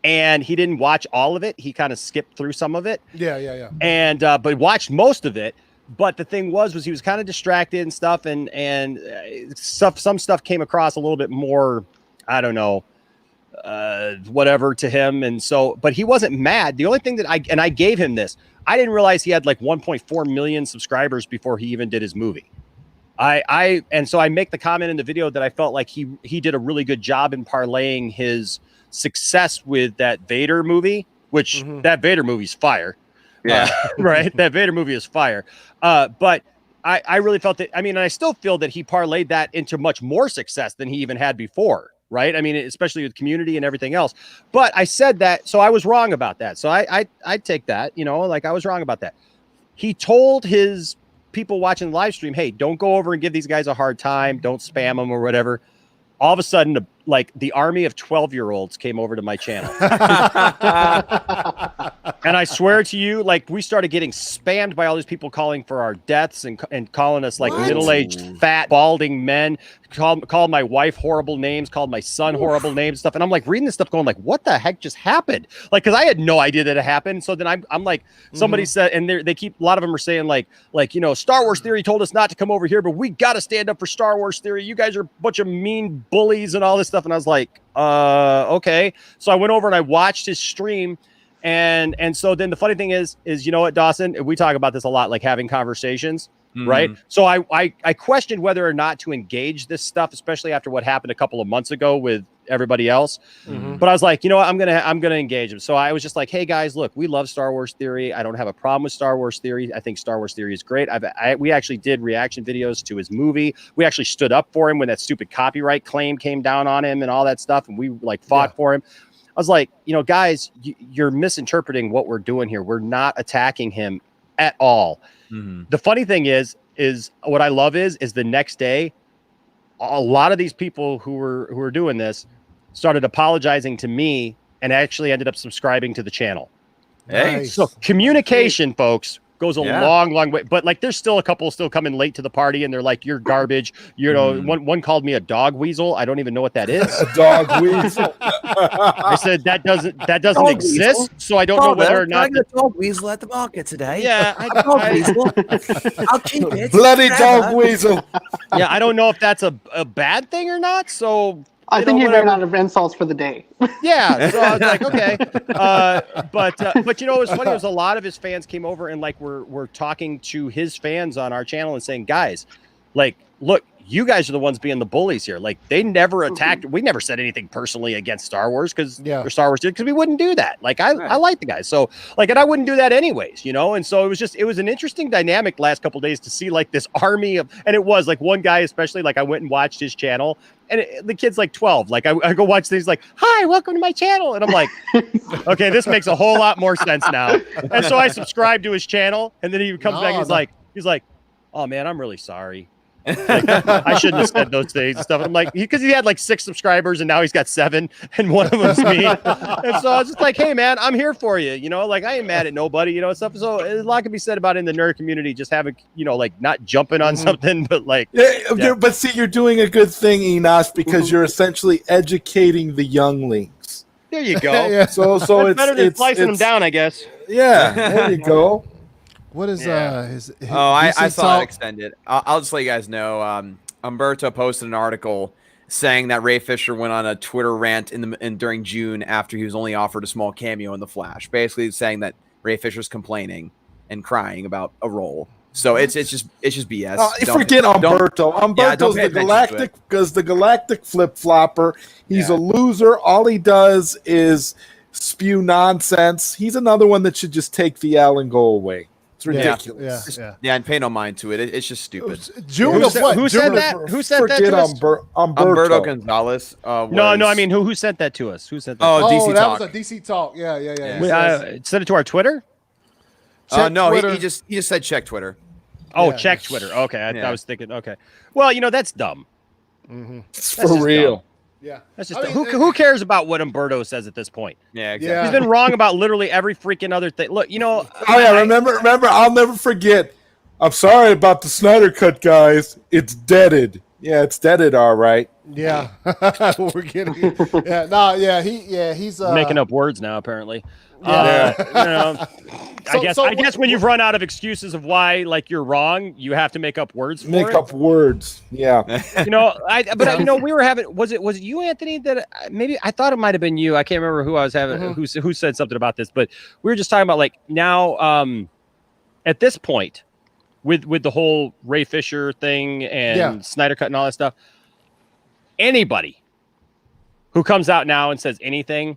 And he didn't watch all of it. He kind of skipped through some of it. Yeah. And but watched most of it. But the thing was he was kind of distracted and stuff, and some stuff came across a little bit more, I don't know, whatever to him. And so, but he wasn't mad. The only thing that I gave him this, I didn't realize he had like 1.4 million subscribers before he even did his movie. And so I make the comment in the video that I felt like he did a really good job in parlaying his success with that Vader movie, which that Vader movie's fire. Yeah. Right. That Vader movie is fire. But I really felt that, I mean, I still feel that he parlayed that into much more success than he even had before. Right. I mean, especially with community and everything else. But I said that, so I was wrong about that. So I take that, you know, like I was wrong about that. He told his people watching the live stream, hey, don't go over and give these guys a hard time. Don't spam them or whatever. All of a sudden, like the army of 12-year-olds came over to my channel. And I swear to you, like, we started getting spammed by all these people calling for our deaths and calling us like middle-aged, fat, balding men, called my wife horrible names, called my son horrible names, stuff. And I'm like reading this stuff going like, what the heck just happened? Like, because I had no idea that it happened. So then I'm like, somebody said, and they keep, a lot of them are saying like, you know, Star Wars Theory told us not to come over here, but we got to stand up for Star Wars Theory. You guys are a bunch of mean bullies and all this stuff. And I was like, okay. So I went over and I watched his stream. And so then the funny thing is, you know what, Dawson, we talk about this a lot, like having conversations, right? So I questioned whether or not to engage this stuff, especially after what happened a couple of months ago with everybody else. But I was like, you know what, I'm gonna engage them. So I was just like, hey guys, look, we love Star Wars Theory. I don't have a problem with Star Wars Theory. I think Star Wars Theory is great. We actually did reaction videos to his movie. We actually stood up for him when that stupid copyright claim came down on him and all that stuff, and we like fought for him. I was like, you know, guys, you're misinterpreting what we're doing here. We're not attacking him at all. The funny thing is what I love is the next day, a lot of these people who were doing this started apologizing to me and actually ended up subscribing to the channel. Nice. So communication, folks, goes a long way. But like, there's still a couple still coming late to the party, and they're like, "You're garbage." You know, one called me a dog weasel. I don't even know what that is. A dog weasel. I said that doesn't exist. Weasel. So I don't know whether or not. I got a dog weasel at the market today. Yeah, dog weasel. I'll keep it. Bloody dog weasel. Yeah, I don't know if that's a bad thing or not. So I think you ran out of insults for the day. Yeah, so I was like, okay, but you know, it was funny. It was a lot of his fans came over and like we're talking to his fans on our channel and saying, guys, like, look, you guys are the ones being the bullies here. Like, they never attacked. We never said anything personally against Star Wars because Star Wars did, because we wouldn't do that. Like, I like the guys, so like, and I wouldn't do that anyways, you know. And so it was an interesting dynamic last couple of days to see like this army of, and it was like one guy especially, like I went and watched his channel, and the kid's like 12. Like I go watch things, like, hi, welcome to my channel, and I'm like, okay, this makes a whole lot more sense now. And so I subscribed to his channel, and then he comes back, and he's like, oh man, I'm really sorry. Like, I shouldn't have said those things and stuff. And I'm like, because he had like 6 subscribers and now he's got 7, and one of them's me. And so I was just like, hey man, I'm here for you. You know, like I ain't mad at nobody, you know, and stuff. So a lot can be said about it in the nerd community, just having, you know, like not jumping on something, but like, But see, you're doing a good thing, Enosh, because you're essentially educating the younglings. there you go. Yeah. So It's better than slicing them down, I guess. Yeah, there you go. What is his I DC saw talk? it extended. I'll just let you guys know. Umberto posted an article saying that Ray Fisher went on a Twitter rant during June after he was only offered a small cameo in The Flash, basically saying that Ray Fisher's complaining and crying about a role. So it's just BS. Forget Umberto. Umberto's pay the attention to it. galactic flip flopper. He's a loser. All he does is spew nonsense. He's another one that should just take the L and go away. It's ridiculous. Yeah, and pay no mind to it. It's just stupid. June of what? Who said that? Who sent that to us? Umberto Gonzalez. No, I mean, who sent that to us? Who sent that? Oh, DC that Talk. was a DC Talk. Yeah. Send it to our Twitter. No, Twitter. he just said check Twitter. Oh, Yeah. check Twitter. Okay, Yeah. I was thinking. Okay, well, you know that's dumb. It's That's for just real. dumb. Yeah. That's just I mean, who cares about what Umberto says at this point? Yeah, exactly. Yeah. He's been wrong about literally every freaking other thing. Look, you know. Oh yeah, remember? I'll never forget. I'm sorry about the Snyder Cut, guys. It's deaded. Yeah, it's deaded. All right. Yeah. We're getting it. Yeah. No. Yeah. He's making up words now, apparently. Yeah. You know, I guess when you've run out of excuses of why, like, you're wrong, you have to make up words for Make it. up words. Yeah. You know, you know, we were having. Was it you, Anthony? That maybe I thought it might have been you. I can't remember who I was having. Who said something about this? But we were just talking about like now, at this point, with the whole Ray Fisher thing and Snyder Cut and all that stuff. Anybody who comes out now and says anything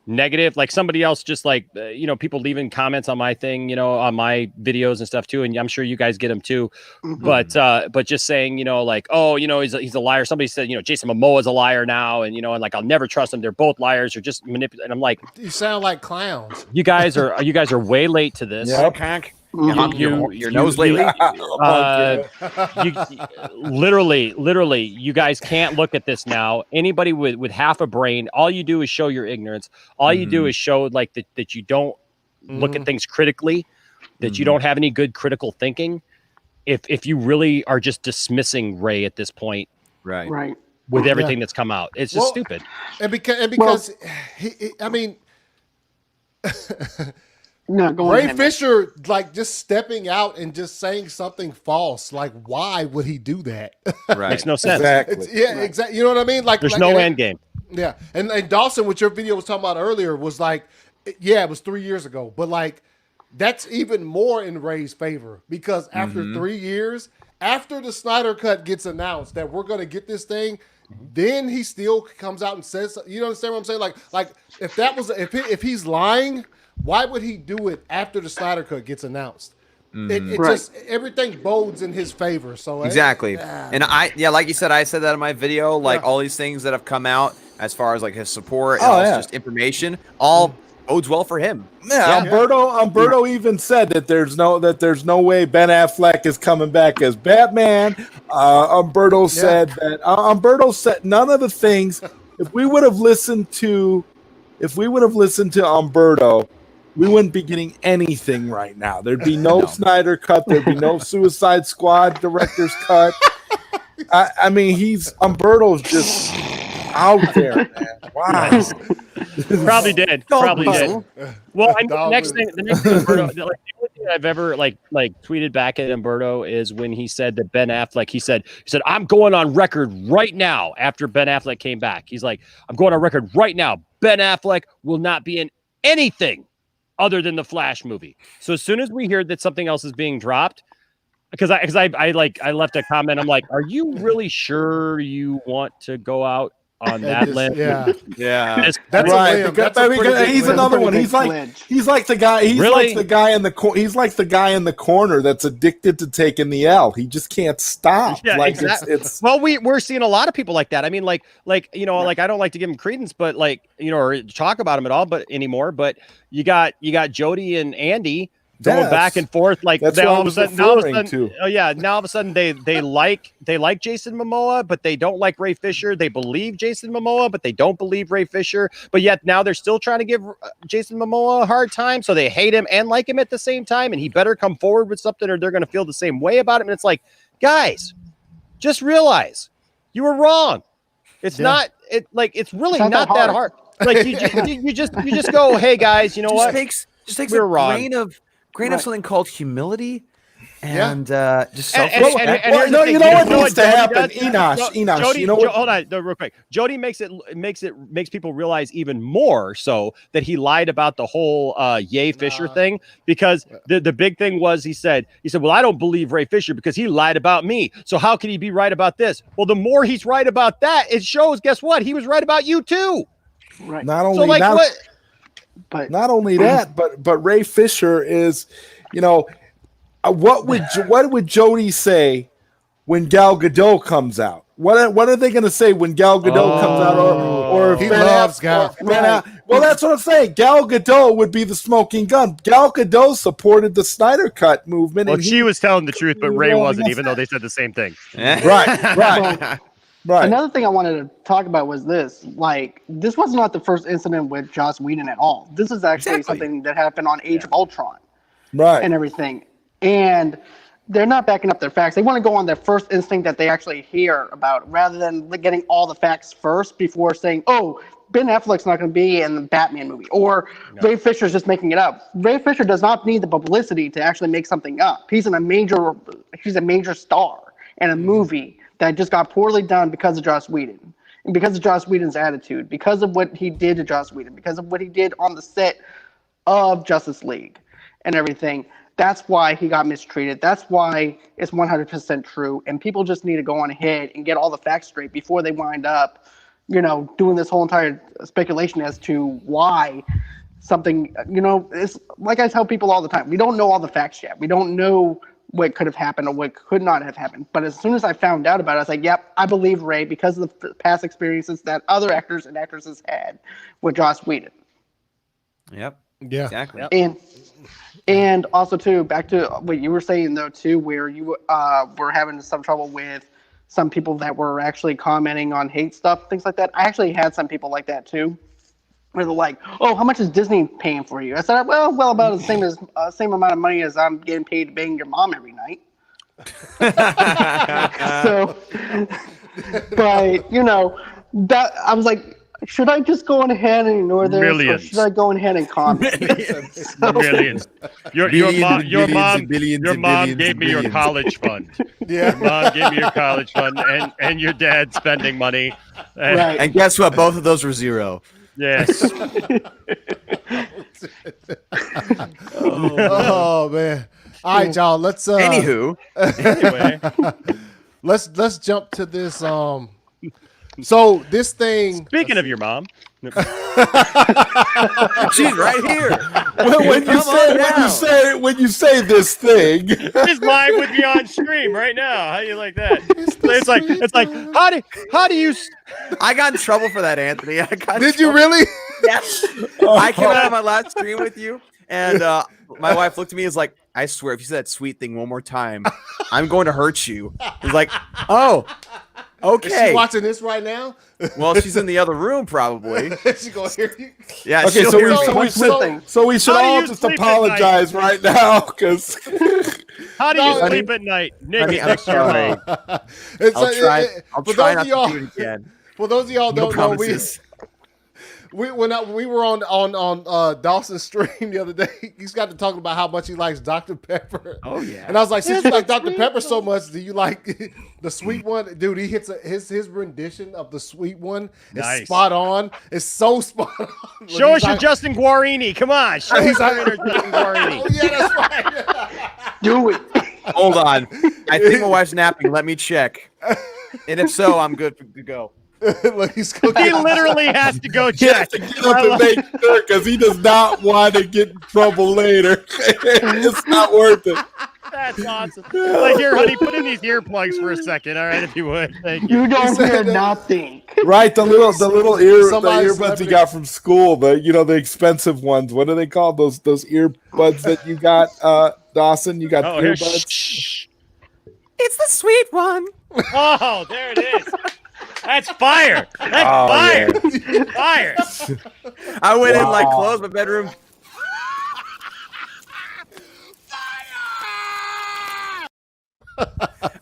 negative, like somebody else, just like you know, people leaving comments on my thing, you know, on my videos and stuff too, and I'm sure you guys get them too. But just saying, you know, like, oh, you know, he's a liar. Somebody said, you know, Jason Momoa's a liar now, and you know, and like I'll never trust them. They're both liars or just manipulate. And I'm like, You sound like clowns. you guys are way late to this. Yep. Your nose lately. Literally, you guys can't look at this now. Anybody with half a brain, all you do is show your ignorance. All you do is show like that you don't look at things critically, that you don't have any good critical thinking. If you really are just dismissing Ray at this point, Right. with everything that's come out, it's just stupid. And because I mean. No, go Ray ahead. Fisher, like, just stepping out and just saying something false. Like, why would he do that? Right. Makes no sense. Exactly. Exactly. You know what I mean? Like, There's like, no and end game. Yeah, and Dawson, what your video was talking about earlier, was like, yeah, it was 3 years ago, but like, that's even more in Ray's favor because after 3 years, after the Snyder Cut gets announced that we're gonna get this thing, then he still comes out and says, you understand what I'm saying? Like if that was if he's lying. Why would he do it after the Snyder Cut gets announced? It just everything bodes in his favor. So Exactly. And like you said, I said that in my video, like all these things that have come out as far as like his support and just information, all bodes well for him. Yeah, Umberto even said that there's no way Ben Affleck is coming back as Batman. Umberto said that Umberto said none of the things. If we would have listened to Umberto, we wouldn't be getting anything right now. There'd be no Snyder Cut. There'd be no Suicide Squad director's cut. I mean, Umberto's just out there, man. Wow. Probably did. Well, the next thing, Umberto, like, the only thing I've ever like tweeted back at Umberto is when he said that Ben Affleck, he said, I'm going on record right now after Ben Affleck came back. He's like, I'm going on record right now. Ben Affleck will not be in anything other than the Flash movie. So as soon as we hear that something else is being dropped, because I left a comment, I'm like, are you really sure you want to go out on that limb? Yeah. Yeah. That's right. a limb. He's another one. He's like the guy. He's Really? like the guy in the He's like the guy in the corner that's addicted to taking the L. He just can't stop. Yeah, like exactly. it's Well, we're seeing a lot of people like that. I mean, like you know, like I don't like to give him credence, but like, you know, or talk about him at all, but anymore. But you got Jody and Andy going back and forth, like that's they what all I of a was sudden, now all of a referring sudden, to. oh yeah, now all of a sudden they like Jason Momoa, but they don't like Ray Fisher. They believe Jason Momoa, but they don't believe Ray Fisher. But yet now they're still trying to give Jason Momoa a hard time, so they hate him and like him at the same time. And he better come forward with something, or they're going to feel the same way about him. And it's like, guys, just realize you were wrong. It's not it's really It's not that hard. Like you just go, hey guys, you know what? Just takes We're a wrong. grain of something called humility and just And self-respect. here's the thing, you know what Jody needs to happen, does? Enosh. Jody, You know what? hold on, no, real quick. Jody makes people realize even more so that he lied about the whole Ye Fisher thing, because the big thing was he said, well, I don't believe Ray Fisher because he lied about me. So how can he be right about this? Well, the more he's right about that, it shows. Guess what? He was right about you too. Right. Not only So like not, what? But not only that, but Ray Fisher is, what would Jody say when Gal Gadot comes out? What are they going to say when Gal Gadot comes out? Or if He Ben loves Affleck- Gal. Ben Affleck- Well, that's what I'm saying. Gal Gadot would be the smoking gun. Gal Gadot supported the Snyder Cut movement. Well, and she was telling the truth, but he Ray was wasn't, against even though they said the same thing. right. Another thing I wanted to talk about was this. Like, this was not the first incident with Joss Whedon at all. This is actually something that happened on Age of Ultron Right. and everything. And they're not backing up their facts. They want to go on their first instinct that they actually hear about, rather than getting all the facts first before saying, oh, Ben Affleck's not going to be in the Batman movie, or Ray Fisher's just making it up. Ray Fisher does not need the publicity to actually make something up. He's a major star in a movie that just got poorly done because of Joss Whedon, and because of Joss Whedon's attitude, because of what he did to Joss Whedon, because of what he did on the set of Justice League and everything. That's why he got mistreated. That's why it's 100% true. And people just need to go on ahead and get all the facts straight before they wind up, doing this whole entire speculation as to why something, it's like I tell people all the time, we don't know all the facts yet. We don't know what could have happened or what could not have happened. But as soon as I found out about it, I was like, yep, I believe Ray because of the past experiences that other actors and actresses had with Joss Whedon. Yep. Yeah. Exactly. Yep. And also, too, back to what you were saying, though, too, where you were having some trouble with some people that were actually commenting on hate stuff, things like that. I actually had some people like that, too, where they're like, oh, how much is Disney paying for you? I said, well, about the same amount of money as I'm getting paid to bang your mom every night. So, but, that I was like, should I just go on ahead and ignore this, Millions. or should I go on ahead and comment? Millions. Your mom gave me your college fund. Yeah. Your mom gave me your college fund, and your dad spending money. Right. And guess what? Both of those were zero. Yes. Oh man. All right, y'all. Let's Anywho, Anyway, let's jump to this. So this thing. speaking of your mom, she's right here. When you say this thing, she's live with me on stream right now. How do you like that? It's like how do you? I got in trouble for that, Anthony. Did you really? Yes. I came out of my last stream with you, and my wife looked at me and was like, I swear, if you say that sweet thing one more time, I'm going to hurt you. He's like, oh, okay. Is she watching this right now? Well, she's in the other room, probably. She gonna hear you. Yeah. okay, she'll so hear we, me. so we should How do all you just sleep at apologize right now because How do you No, sleep at night? Nick, honey, I'm next to your sorry. mom. It's I'll try. I'll for try those not of to y'all, do it again. for those of y'all No don't know, promises. we were on Dawson's stream the other day. He's got to talking about how much he likes Dr. Pepper. Oh yeah. And I was like, since you like Dr. Pepper so much, do you like the sweet one? Dude, he hits his rendition of the sweet one is Nice. spot on. It's so spot on. When Show he's us your like- Justin Guarini. Come on, show He's us your like- inner Justin Guarini. Oh yeah, that's right. Do it. Hold on. I think my wife's napping. Let me check. And if so, I'm good to go. Look, he's cooking. He literally has to go he has check. to get up and make sure because he does not want to get in trouble later. It's not worth it. That's awesome. Like, here, honey, put in these earplugs for a second, all right, if you would. Thank you. You don't hear nothing. Right, the little Somebody's earbuds you celebrity. got from school, the expensive ones. What are they called? Those earbuds that you got, Dawson? You got Oh, here, earbuds. shh. It's the sweet one. Oh, there it is. That's fire. That's Oh, fire. Fire. I went in Wow. like closed my bedroom.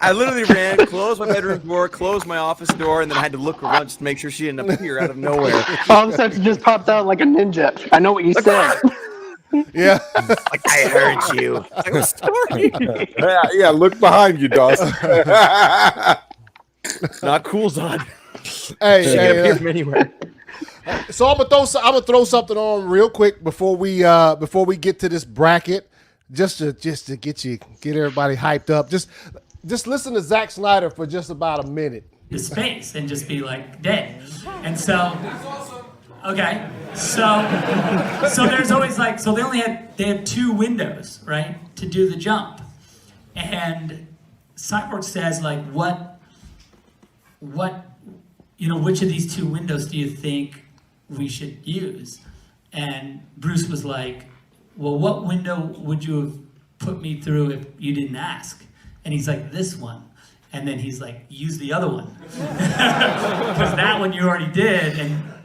I literally ran, closed my bedroom door, closed my office door, and then I had to look around just to make sure she didn't appear out of nowhere. All of a sudden, she just popped out like a ninja. I know what you said. Yeah. Like, I heard you. Like, I'm sorry. Yeah, look behind you, Dawson. Not cool, Zod. Hey, She can appear from anywhere. so I'm gonna throw something on real quick before we get to this bracket, just to get everybody hyped up. Just listen to Zack Snyder for just about a minute. To space and just be like dead. And so, okay, so there's always like, so they had 2 windows, right, to do the jump. And Cyborg says like, which of these 2 windows do you think we should use? And Bruce was like, well, what window would you have put me through if you didn't ask? And he's like, this one. And then he's like, use the other one. Because that one you already did,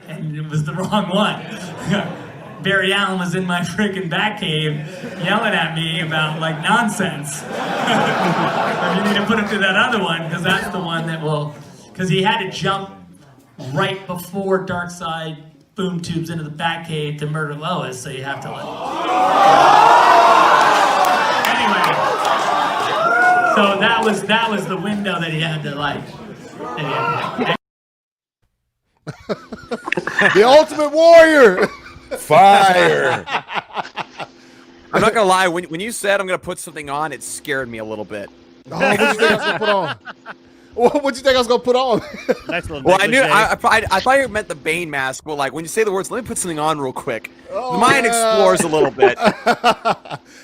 and it was the wrong one. Barry Allen was in my freaking Batcave yelling at me about like nonsense. You need to put him through that other one, because that's the one that will, because he had to jump right before Darkseid boom tubes into the Batcave to murder Lois, so you have to like... Anyway, so that was the window that he had to like... The Ultimate Warrior. Fire. I'm not gonna lie. When you said I'm gonna put something on, it scared me a little bit. Oh, what you think I was gonna put on? What you think I was gonna put on? Nice little Well, I knew. negligee. I thought you meant the Bane mask. Well, like when you say the words, let me put something on real quick. Oh, The mind yeah. explores a little bit.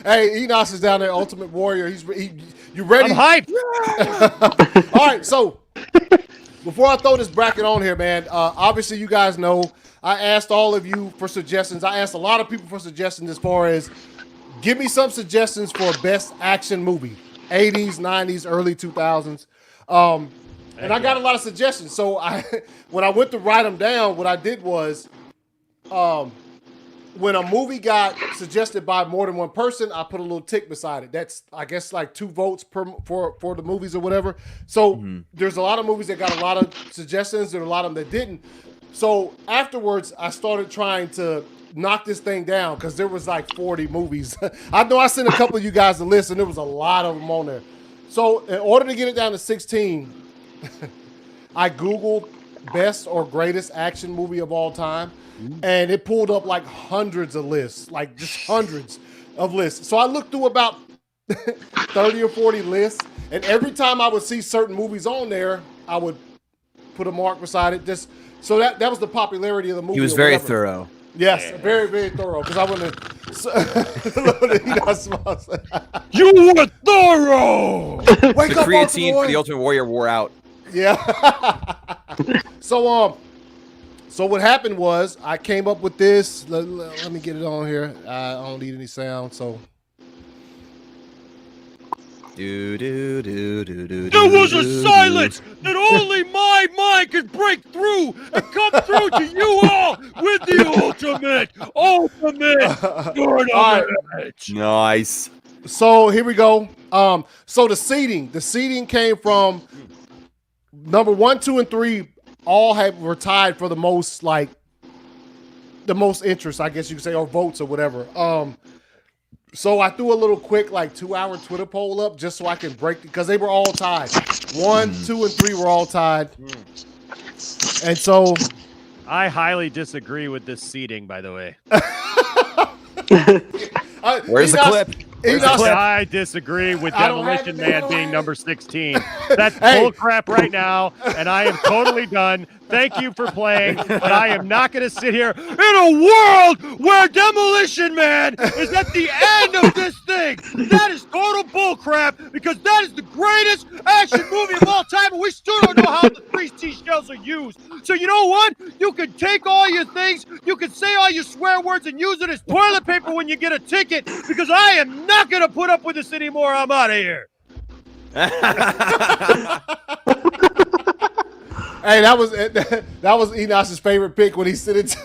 Hey, Enos is down there, Ultimate Warrior. You ready? I'm hyped. All right, so before I throw this bracket on here, man, obviously you guys know I asked all of you for suggestions. I asked a lot of people for suggestions as far as give me some suggestions for best action movie, 80s, 90s, early 2000s. And I got a lot of suggestions. So when I went to write them down, what I did was when a movie got suggested by more than one person, I put a little tick beside it. That's, I guess, like 2 votes for the movies or whatever. So there's a lot of movies that got a lot of suggestions. There are a lot of them that didn't. So afterwards, I started trying to knock this thing down because there was like 40 movies. I know I sent a couple of you guys a list, and there was a lot of them on there. So in order to get it down to 16, I Googled best or greatest action movie of all time. And it pulled up like hundreds of lists, like just hundreds of lists. So I looked through about 30 or 40 lists, and every time I would see certain movies on there, I would put a mark beside it. Just so that was the popularity of the movie. He was or very whatever. thorough. Yes, very, very thorough. Because I wouldn't. You were thorough. Wake The up, creatine Ultimate for the Ultimate Warrior wore out. Yeah. So what happened was I came up with this. Let me get it on here. I don't need any sound, so. Do do do do do. There was a silence that only my mind could break through and come through to you all with the ultimate tournament. Nice. So here we go. So the seeding came from number 1, 2, and 3. All were tied for the most interest, I guess you could say, or votes or whatever. So I threw a little quick 2-hour Twitter poll up just so I can break, because they were all tied. 1, 2, and 3 were all tied. And so I highly disagree with this seating, by the way. Where's the clip? I disagree with I don't have Demolition it, man. Man being number 16. That's Hey. bull crap right now, and I am totally done. Thank you for playing, but I am not going to sit here in a world where Demolition Man is at the end of this thing. That is total bull crap because that is the greatest action movie of all time, and we still don't know how the 3 seashells are used. So you know what? You can take all your things, you can say all your swear words and use it as toilet paper when you get a ticket because I am not going to put up with this anymore. I'm out of here. Hey, that was Enosh's favorite pick when he said it.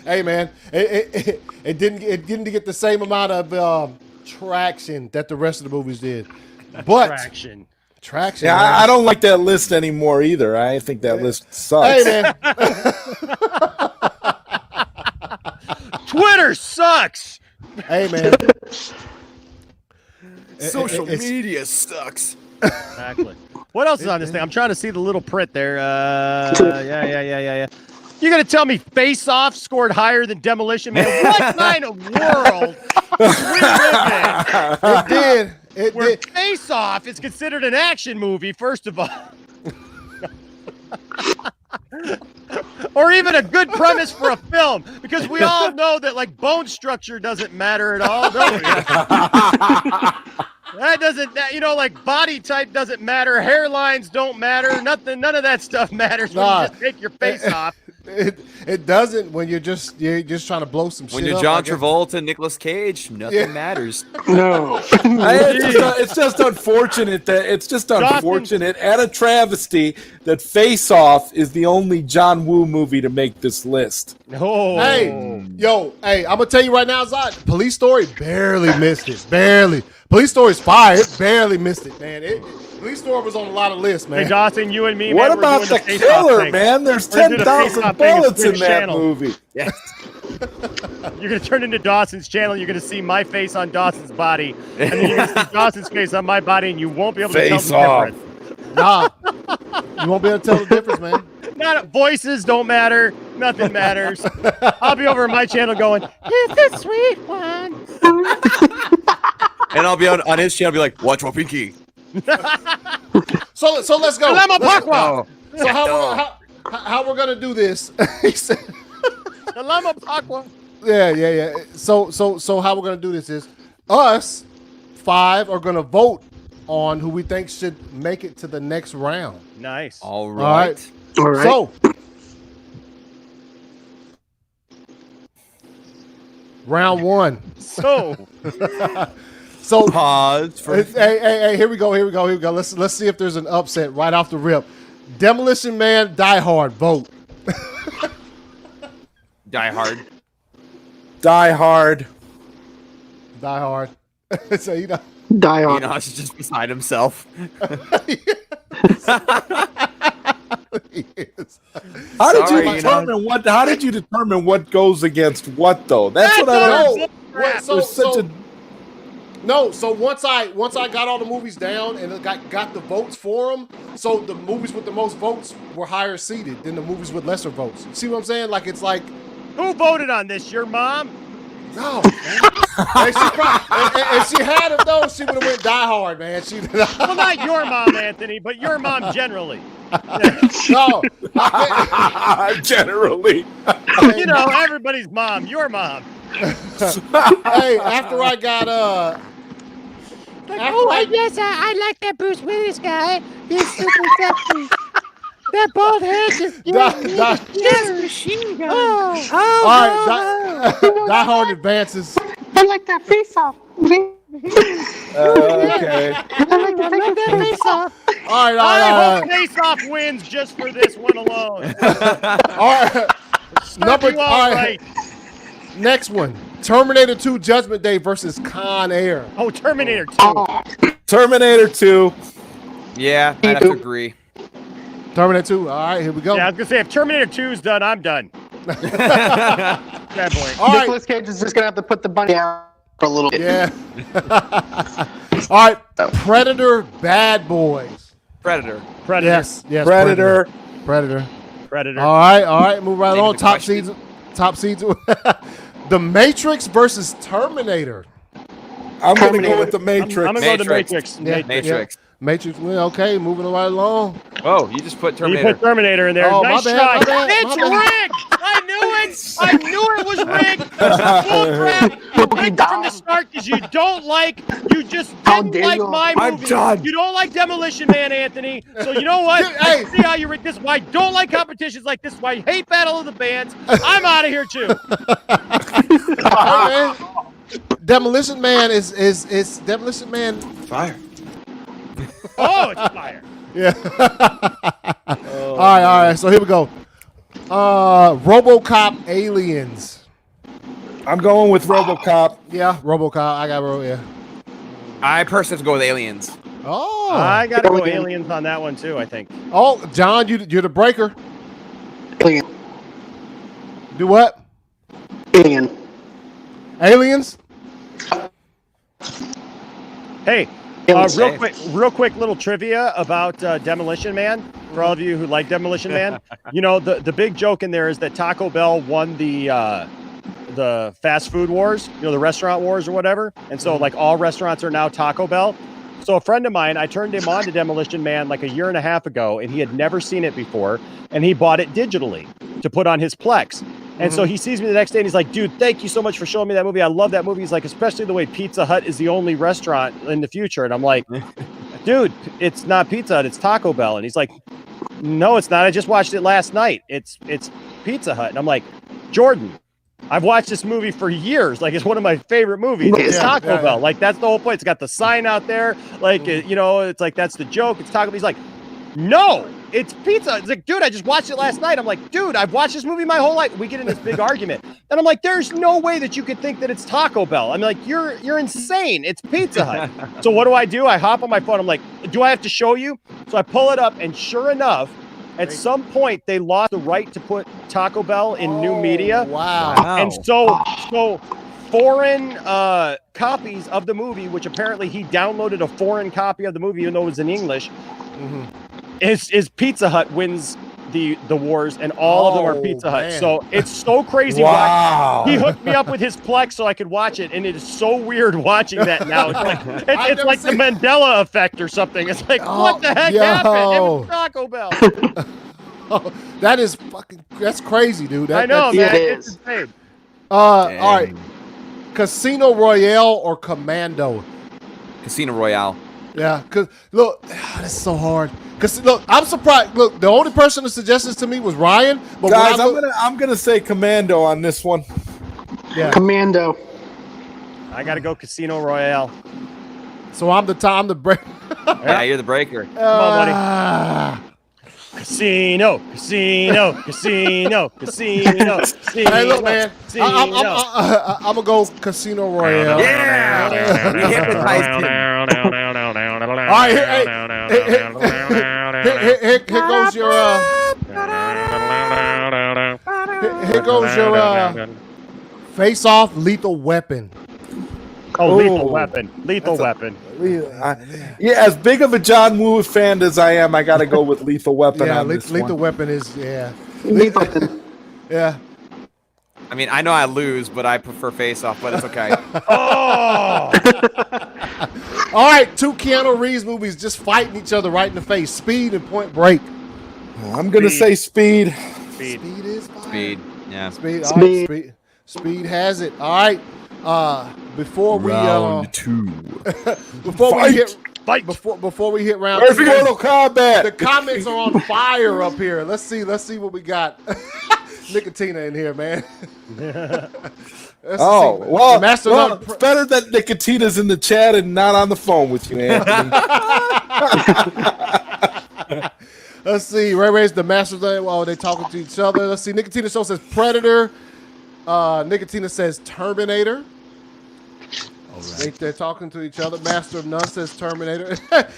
Hey, man, it didn't get the same amount of traction that the rest of the movies did. But Traction. Yeah, man. I don't like that list anymore either. I think that list sucks. Hey, man. Twitter sucks. Hey, man. Social It's- media sucks. Exactly. What else is on this thing? I'm trying to see the little print there. Yeah. You're going to tell me Face Off scored higher than Demolition Man? What kind of world we live in? It did. It Where did. Face Off is considered an action movie, first of all. Or even a good premise for a film, because we all know that like bone structure doesn't matter at all, don't we? That doesn't, like body type doesn't matter, hairlines don't matter, nothing, none of that stuff matters when Nah. you just take your face off. It doesn't when you're just trying to blow some shit When you're up, John I guess. Travolta, Nicolas Cage, nothing matters. No. It's just unfortunate and a travesty that Face Off is the only John Woo movie to make this list. Oh, Hey, I'm gonna tell you right now, Zod, Police Story barely missed it. Barely. Police Story's fire. It barely missed it, man. Police Story was on a lot of lists, man. hey Dawson, you and me, What man, we're about doing the Face Off killer, thing. man? There's We're gonna do the 10,000 Face Off thing, bullets in Twitch that channel. movie. Yes. You're going to turn into Dawson's channel. You're going to see my face on Dawson's body. And then you're going to see Dawson's face on my body, and you won't be able to tell Face the off. difference. Nah, you won't be able to tell the difference, man. Voices don't matter. Nothing matters. I'll be over on my channel going, "He's the sweet one." And I'll be on his channel, be like, watch my pinky. So let's go. Lama Let's- Pakwa. So how we're gonna do this? He said, The Lama Pakwa. yeah. So how we're gonna do this is us 5 are gonna vote on who we think should make it to the next round. Nice. All All right. right. All right. So round 1. So, So Pause for hey, here we go. Let's see if there's an upset right off the rip. Demolition Man, Die Hard, vote. Die Hard. Die Hard. Die Hard. So Die on. Enosh is just beside himself. How did Sorry, you determine what? How did you determine what goes against what though? That's what I No. don't. Wait, There's such a So once I got all the movies down and got the votes for them, so the movies with the most votes were higher seated than the movies with lesser votes. See what I'm saying? Like it's like who voted on this? Your mom? no. And if she had it though, she would have went Die Hard, man. Well, not your mom, Anthony, but your mom generally. No. generally. You know, everybody's mom. Your mom. Hey, after I got I like that Bruce Willis guy. He's super sexy. That bald head just Die machine gun. all right, Die Hard advances. I like that face off. Okay. I like that face off. All right. I hope Face Off wins just for this one alone. All right. Number all right. Next one. Terminator 2 Judgment Day versus Con Air. Oh, Terminator 2. Oh, Terminator 2. Yeah, I'd have to agree. Terminator 2. All right, here we go. Yeah, I was going to say, if Terminator 2 is done, I'm done. Bad boy. All right. Nicolas Cage is just gonna have to put the bunny down for a little bit. Yeah. All right. Predator Bad Boys. Predator. Predator. Yes. Predator. Predator. Predator. All right. Move right Name on. the Top question. seeds. The Matrix versus Terminator. I'm gonna go with the Matrix. I'm gonna go to Matrix. Yeah. Matrix. Matrix. Well, okay, moving right along. Oh, you just put You Terminator. put Terminator in there. Oh, Nice my bad, try. my bad, It's my bad. rigged. I knew it. I knew it was rigged. It's bull crap. You rigged it from the start because you just How didn't dare like you. my I'm movie. done. You don't like Demolition Man, Anthony. So you know what? Hey. I see how you rigged this. Why I don't like competitions like this. Why I hate Battle of the Bands. I'm out of here too. Hey, man. Demolition Man is Demolition Man. Fire. Oh, it's fire. Yeah. All right. So here we go. RoboCop Aliens. I'm going with RoboCop. Yeah, RoboCop. I got yeah. I personally have to go with Aliens. Oh. I gotta go Aliens on that one too. I think. Oh, John, you're the breaker. Alien. Do what? Alien. Aliens. Hey, Aliens. real quick little trivia about Demolition Man. For all of you who like Demolition Man, you know the big joke in there is that Taco Bell won the fast food wars, you know, the restaurant wars or whatever, and so like all restaurants are now Taco Bell. So a friend of mine, I turned him on to Demolition Man like a year and a half ago, and he had never seen it before, and he bought it digitally to put on his Plex. And so he sees me the next day and he's like, dude, thank you so much for showing me that movie. I love that movie. He's like, especially the way Pizza Hut is the only restaurant in the future. And I'm like, dude, it's not Pizza Hut, it's Taco Bell. And he's like, no, it's not. I just watched it last night. It's Pizza Hut. And I'm like, Jordan, I've watched this movie for years. Like, it's one of my favorite movies. It's Taco Bell. Like, that's the whole point. It's got the sign out there. Like, you know, it's like, that's the joke. It's Taco Bell. He's like, no, it's Pizza. It's like, dude, I just watched it last night. I'm like, dude, I've watched this movie my whole life. We get in this big argument. And I'm like, there's no way that you could think that it's Taco Bell. I'm like, you're insane. It's Pizza Hut. So what do? I hop on my phone. I'm like, do I have to show you? So I pull it up, and sure enough, at some point they lost the right to put Taco Bell in new media. Wow. And so foreign copies of the movie, which apparently he downloaded a foreign copy of the movie, even though it was in English, is Pizza Hut wins the wars, and all of them are Pizza Hut. Man. So it's so crazy. Wow. He hooked me up with his Plex so I could watch it, and it is so weird watching that now. It's like it's like the Mandela effect or something. It's like, what the heck happened? It was Taco Bell. That is that's crazy, dude. I know, man. It It's is. insane. All right. Casino Royale or Commando? Casino Royale. Yeah, because look, that's so hard. Because look, I'm surprised. Look, the only person who suggested this to me was Ryan. But Guys, when I'm gonna say Commando on this one. yeah. Commando. I got to go Casino Royale. So I'm the break. Yeah, you're the breaker. Come on, buddy. Casino, casino, casino, casino, casino. Hey, look, man. Casino. I'm gonna go Casino Royale. Yeah. We hypnotized him. All right, here goes your here goes your Face Off Lethal Weapon. Oh, Lethal Weapon. Lethal Weapon. Yeah, as big of a John Woo fan as I am, I got to go with Lethal Weapon. Yeah, on this Lethal one. Weapon is yeah. Yeah. I mean, I know I lose, but I prefer Face Off, but it's okay. Oh! All right, two Keanu Reeves movies just fighting each other right in the face. Speed and Point Break. I'm gonna say Speed. Speed is fine. Speed. Yeah. Speed. All right, Speed has it. All right. Before we Round two. before Fight. we hit Fight. before we hit round Where's two, Mortal Kombat? the comments are on fire up here. Let's see what we got. Nicotina in here, man. Oh, see. well, The Master well of it's better that Nicotina's in the chat and not on the phone with you, Anthony. Let's see. Ray's the Master of oh, they talking to each other. Let's see. Nicotina Show says Predator. Nicotina says Terminator. They're talking to each other. Master of None says Terminator.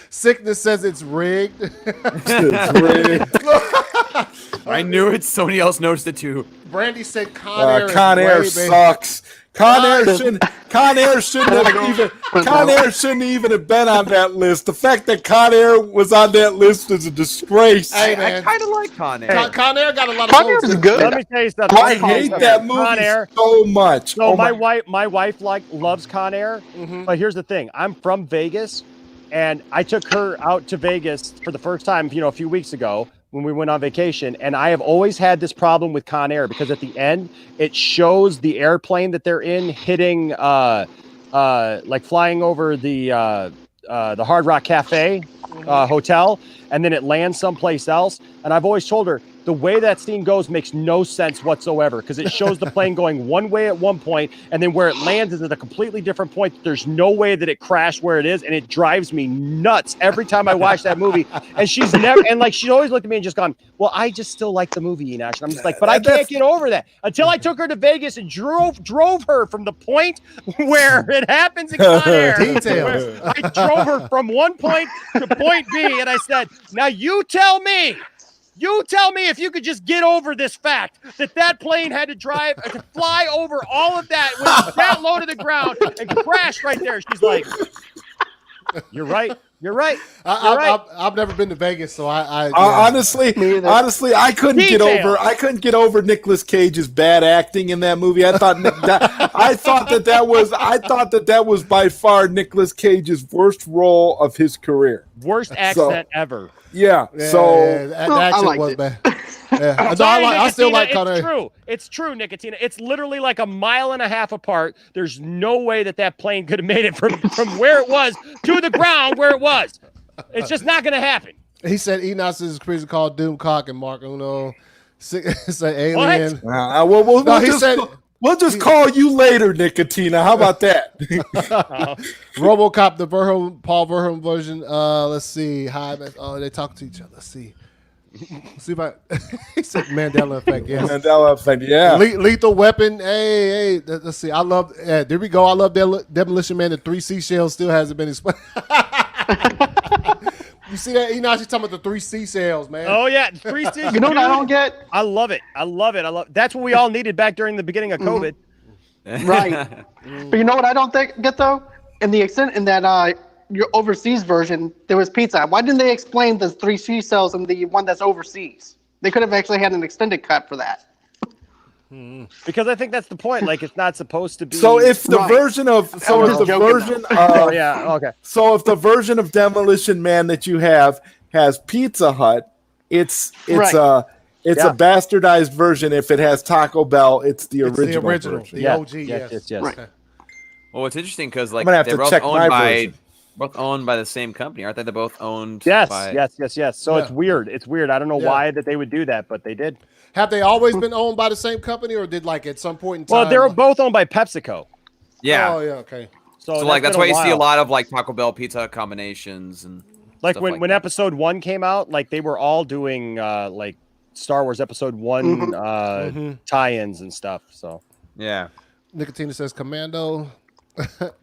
Sickness says it's rigged. I knew it. Somebody else noticed it too. Brandy said Con Air. Con Air is way, baby. sucks. Con Air shouldn't even have been on that list. The fact that Con Air was on that list is a disgrace. Hey, I man. kind of like Con Air. Con Air got a lot of Con Air votes. is good. Let me tell you something. I hate that movie Con Air. so much. So my wife loves Con Air, Mm-hmm. but here's the thing: I'm from Vegas, and I took her out to Vegas for the first time, a few weeks ago when we went on vacation, and I have always had this problem with Con Air because at the end it shows the airplane that they're in hitting, like flying over the Hard Rock Cafe hotel, and then it lands someplace else. And I've always told her the way that scene goes makes no sense whatsoever because it shows the plane going one way at one point, and then where it lands is at a completely different point. There's no way that it crashed where it is, and it drives me nuts every time I watch that movie. And she's always looked at me and just gone, "Well, I just still like the movie, Enosh." And I'm just like, "But I can't get over that." Until I took her to Vegas and drove her from the point where it happens in Con Air. Details. I drove her from one point to point B, and I said, "Now you tell me if you could just get over this fact that plane had to fly over all of that when it was that low to the ground and crash right there." She's like, "You're right. You're right. I've never been to Vegas, so I honestly, I couldn't get over Nicolas Cage's bad acting in that movie. I thought that was by far Nicolas Cage's worst role of his career. Worst accent ever. Yeah. The accent was bad. Yeah. I still like Con Air. It's true, Nicotina. It's literally like a mile and a half apart. There's no way that plane could have made it from where it was to the ground where it was. It's just not going to happen. He said Enos is crazy called Doomcock and Mark Uno. Say alien. We'll just call you later, Nicotina. How about that? RoboCop, the Paul Verhoeven version. Let's see. They talk to each other. Let's see. See if I. He said Mandela effect. Yes. Mandela effect. Yeah. Lethal Weapon. Hey. Let's see. I love. There we go. I love Demolition Man. The 3 seashells still hasn't been explained. You see that? Enosh, he's talking about the 3 seashells, man. Oh yeah, 3 seashells. You know what I don't get? I love it. That's what we all needed back during the beginning of COVID. Right. But you know what I don't get though? In that your overseas version, there was pizza. Why didn't they explain the 3 seashells and the one that's overseas? They could have actually had an extended cut for that. Because I think that's the point. Like it's not supposed to be. So if the version of So if the version of Demolition Man that you have has Pizza Hut, it's a bastardized version. If it has Taco Bell, it's the original version. The OG. Yes. Right. Well, it's interesting because I'm gonna have they're to check my both owned by the same company, aren't they? They're both owned. Yes. by... Yes. So it's weird. I don't know why that they would do that, but they did. Have they always been owned by the same company, or did at some point in time? Well, they were both owned by PepsiCo. Yeah. Oh, yeah. Okay. So that's why you see a lot of Taco Bell Pizza Hut combinations and when episode 1 came out, they were all doing Star Wars episode 1 tie-ins and stuff. So yeah. Nicotina says Commando.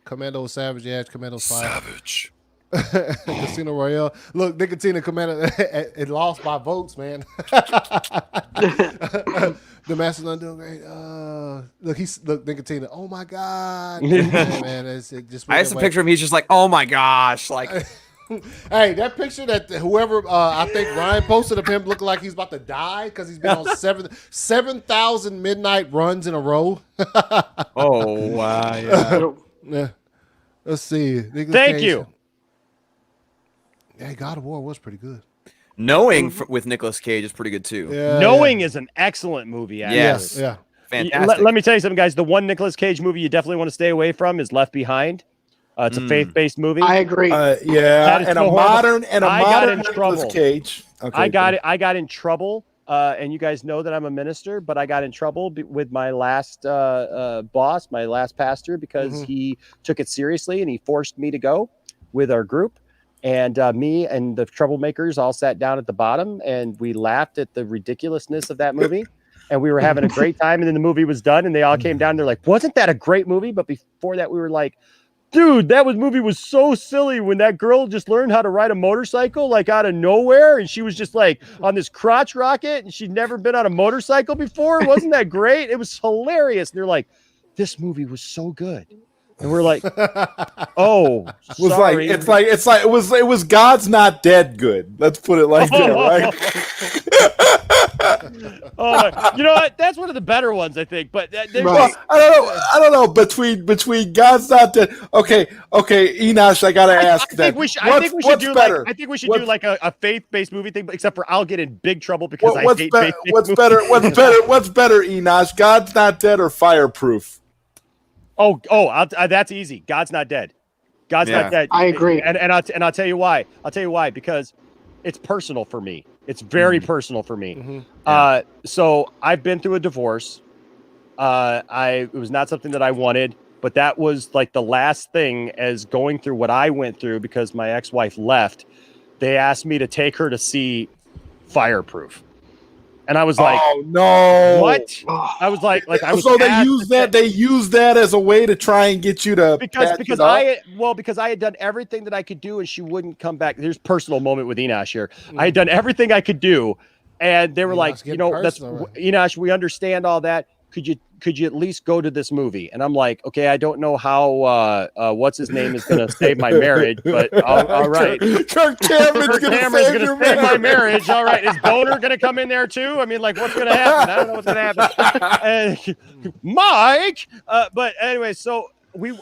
Commando Savage, yeah, Commando Savage. Casino Royale. Look, Nicotina Commando, it lost by votes, man. The Master's doing great. Look, Nicotina. Oh my God, man! It just I have a picture of him. He's just like, oh my gosh, Hey, that picture that whoever I think Ryan posted of him looking like he's about to die because he's been on 7,000 midnight runs in a row. Oh wow! Yeah. Let's see. Thank you. Yeah, God of War was pretty good. Knowing with Nicolas Cage is pretty good too. Yeah, Knowing is an excellent movie. Actually. Yes. Yeah. Fantastic. Let me tell you something, guys. The one Nicolas Cage movie you definitely want to stay away from is Left Behind. It's a faith-based movie. I agree. And a modern Nicolas Cage. Okay, I got in trouble, and you guys know that I'm a minister, but I got in trouble with my last boss, my last pastor, because he took it seriously and he forced me to go with our group. And me and the troublemakers all sat down at the bottom, and we laughed at the ridiculousness of that movie. And we were having a great time. And then the movie was done, and they all came down. They're like, "Wasn't that a great movie?" But before that, we were like, "Dude, that movie was so silly when that girl just learned how to ride a motorcycle out of nowhere, and she was just on this crotch rocket, and she'd never been on a motorcycle before. Wasn't that great? It was hilarious." And they're like, this movie was so good. And we're like, oh, It was sorry. it was God's Not Dead good. Let's put it like that, right? Oh, you know what? That's one of the better ones, I think. But there's Right. I don't know. Between God's Not Dead. Okay, Enosh, I gotta ask I that. think we should do better? like a faith-based movie thing, except for I'll get in big trouble because I hate faith-based what's movies. better? What's better, Enosh? God's Not Dead or Fireproof? That's easy. God's Not Dead. God's Not Dead. I agree. And I'll tell you why. Because it's personal for me. It's very personal for me. So I've been through a divorce. It was not something that I wanted, but that was like the last thing as going through what I went through because my ex-wife left. They asked me to take her to see Fireproof. And I was like, "Oh no! What?" I was like I was. So they use that as a way to try and get you to because I had done everything that I could do, and she wouldn't come back. There's a personal moment with Enosh here. I had done everything I could do, and they were like, that's Enosh. We understand all that. Could you at least go to this movie? And I'm like, okay, I don't know how what's his name is going to save my marriage, but all right. Kirk Cameron's going to save my marriage. All right, is Boner going to come in there too? I mean, like, what's going to happen? I don't know what's going to happen. Mike, but anyway, so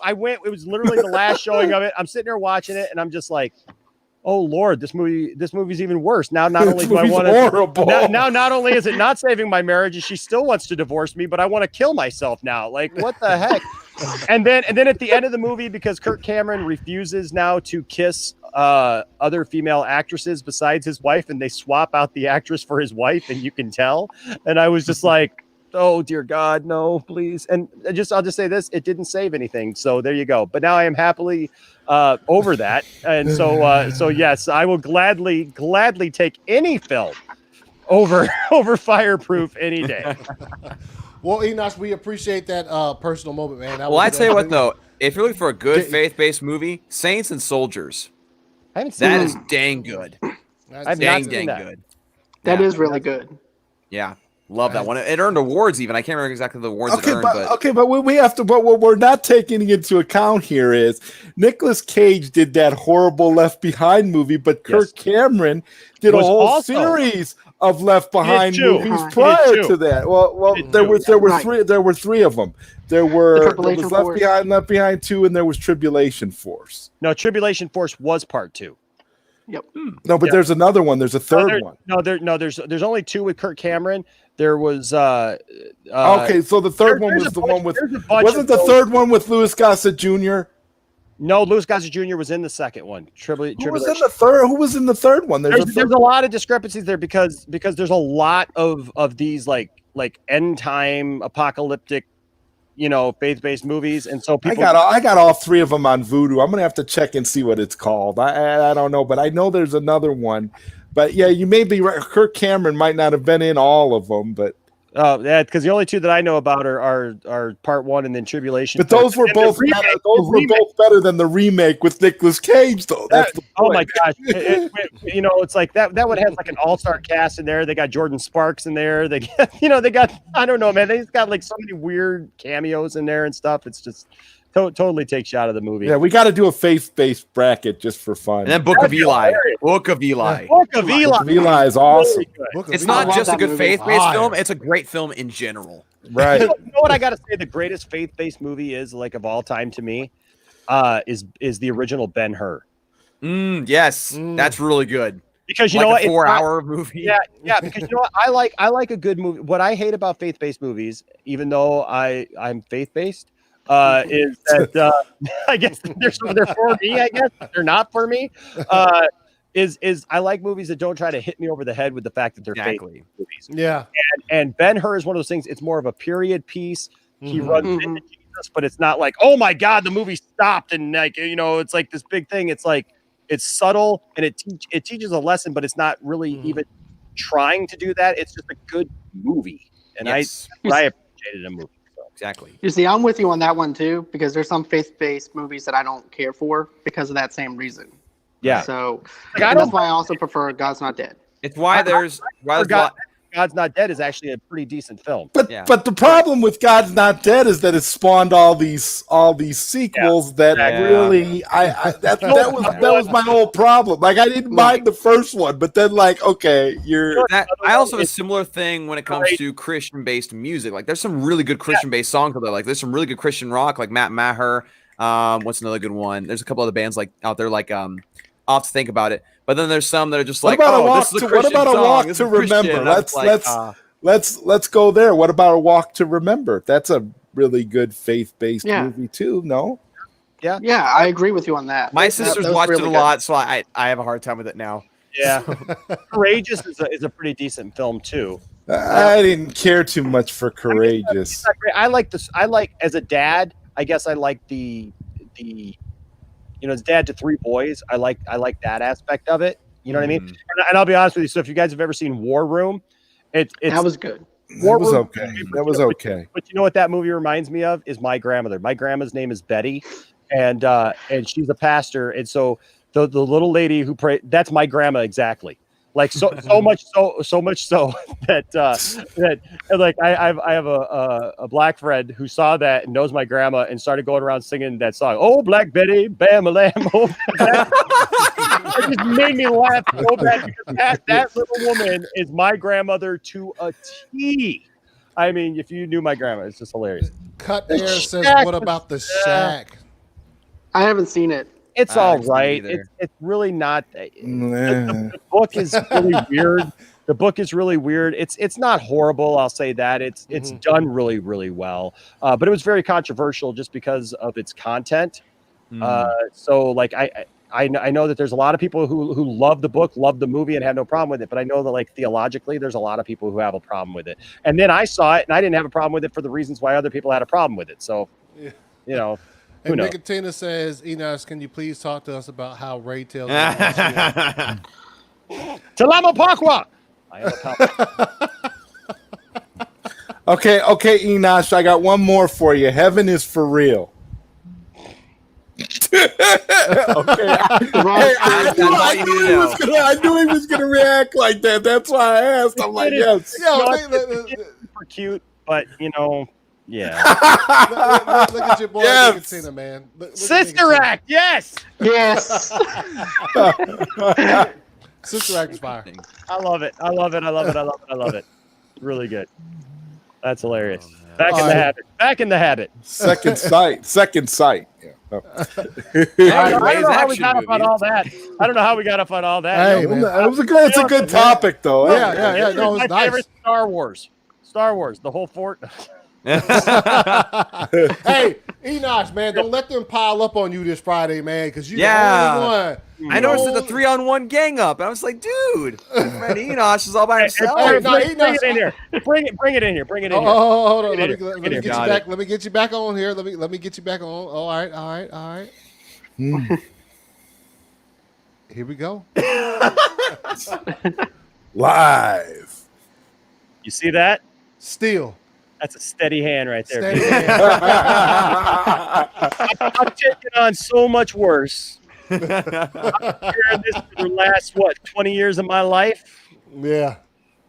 I went. It was literally the last showing of it. I'm sitting there watching it, and I'm just like, oh Lord, this movie's even worse. Now not only do I want to now not only is it not saving my marriage, and she still wants to divorce me, but I want to kill myself now. Like, what the heck? and then at the end of the movie, because Kirk Cameron refuses now to kiss other female actresses besides his wife, and they swap out the actress for his wife, and you can tell. And I was just like, oh dear God, no, please. And I'll just say this: it didn't save anything. So there you go. But now I am happily over that, and so yes, I will gladly take any film over Fireproof any day. Well, Enosh, we appreciate that personal moment, man. Well, I tell you what, though, if you're looking for a good faith-based movie, Saints and Soldiers. I haven't seen that. Is dang good. I've not seen that. Good. That is really good. Yeah. Love that one. It earned awards even. I can't remember exactly the awards it earned. But we have to. But what we're not taking into account here is Nicolas Cage did that horrible Left Behind movie, but Kirk Cameron did a whole series of Left Behind movies prior to that. Well, there were three of them. There was Left Behind 2, and there was Tribulation Force. No, Tribulation Force was part 2. Yep. No, but there's another one. There's a third one. There's only 2 with Kirk Cameron. There was okay, so the third one was the one with wasn't the third one with Louis Gossett Jr.? No, Louis Gossett Jr. was in the second one. Who was in the third? Who was in the third one? There's a lot of discrepancies there because there's a lot of these like end time apocalyptic, faith-based movies, and so people. I got all 3 of them on Vudu. I'm gonna have to check and see what it's called. I don't know, but I know there's another one. But yeah, you may be right. Kirk Cameron might not have been in all of them, but yeah, because the only 2 that I know about are part 1 and then Tribulation. But those were both better. Those were both better than the remake with Nicolas Cage, though. Oh my gosh! It's like that one has like an all-star cast in there. They got Jordan Sparks in there. They got I don't know, man. They just got like so many weird cameos in there and stuff. It's just totally takes you out of the movie. Yeah, we got to do a faith-based bracket just for fun. And then Book of Eli. Book of Eli is awesome. It's not just a good faith-based film; it's a great film in general. Right. You know what I got to say? The greatest faith-based movie is like of all time to me, is the original Ben-Hur. Yes, that's really good. Because you like know what, a 4-hour movie. Yeah. Because you know what, I like a good movie. What I hate about faith-based movies, even though I'm faith-based. Is that I guess they're for me, I guess they're not for me. Is I like movies that don't try to hit me over the head with the fact that they're fake movies. Yeah. And Ben-Hur is one of those things. It's more of a period piece. He runs into Jesus, but it's not like, oh my God, the movie stopped and it's like this big thing. It's like it's subtle and it teaches a lesson, but it's not really even trying to do that. It's just a good movie, and I appreciated a movie. Exactly. You see, I'm with you on that one too, because there's some faith-based movies that I don't care for because of that same reason. Yeah. So that's why I also prefer God's Not Dead. It's why there's God's Not Dead is actually a pretty decent film. But Yeah. but the problem with God's Not Dead is that it spawned all these sequels that really that was my whole problem. Like I didn't mind the first one, but then like okay, I also have a similar thing when it comes to Christian-based music. Like there's some really good Christian-based songs out there. Like there's some really good Christian rock, like Matt Maher. What's another good one? There's a couple other bands like out there, like I'll have to think about it. But then there's some that are just like, what about a walk to remember? Let's go there. What about a walk to remember? That's a really good faith-based movie too. No. Yeah, I agree with you on that. My sisters watched it a lot, so I have a hard time with it now. Yeah, Courageous is a pretty decent film too. I didn't care too much for Courageous. I like this. I like as a dad. I guess I like the as dad to 3 boys. I like that aspect of it. You know what I mean? And I'll be honest with you. So if you guys have ever seen War Room, that was good. That was okay. That was okay. But you know what that movie reminds me of is my grandmother. My grandma's name is Betty, and she's a pastor. And so the little lady who prayed, that's my grandma exactly. Like so much so that like I have a black friend who saw that and knows my grandma and started going around singing that song. Oh, Black Betty, bam a lamb. Oh, it just made me laugh so bad because that little woman is my grandmother to a T. I mean, if you knew my grandma, it's just hilarious. Cut Air says, "What about the Shack?" I haven't seen it. It's all right. It's really not. The book is really weird. The book is really weird. It's not horrible. I'll say that. It's done really, really well. But it was very controversial just because of its content. So like I know that there's a lot of people who love the book, love the movie, and have no problem with it. But I know that like theologically, there's a lot of people who have a problem with it. And then I saw it, and I didn't have a problem with it for the reasons why other people had a problem with it. So, you know. And Nicotina says, Enos, can you please talk to us about how Ray tells Talama Pakwa. Okay, Enosh, I got one more for you. Heaven is for real. Okay. I knew he was gonna react like that. That's why I asked. I'm like, yes. Super cute, but yeah. Look at your boy, Nicotina, man. Sister Act, yes. Sister Act is fire. I love it. I love it. Really good. That's hilarious. Back in the habit. Second sight. Yeah. I don't know how we got up on all that. Hey, man. It's a good topic, though. Yeah. No, it's my favorite Star Wars, the whole fort. Hey, Enosh, man, don't let them pile up on you this Friday, man, because you're the only one. I noticed that the 3-on-1 gang up. I was like, dude, my friend Enosh is all by himself. Bring it in here. Bring it in here. Hold on. Let me get you back. Let me get you back on here. Let me get you back on. All right. Here we go. Live. You see that? Still. That's a steady hand right there. Steady hand. I'm taking on so much worse. I'm carrying this for the last 20 years of my life. Yeah.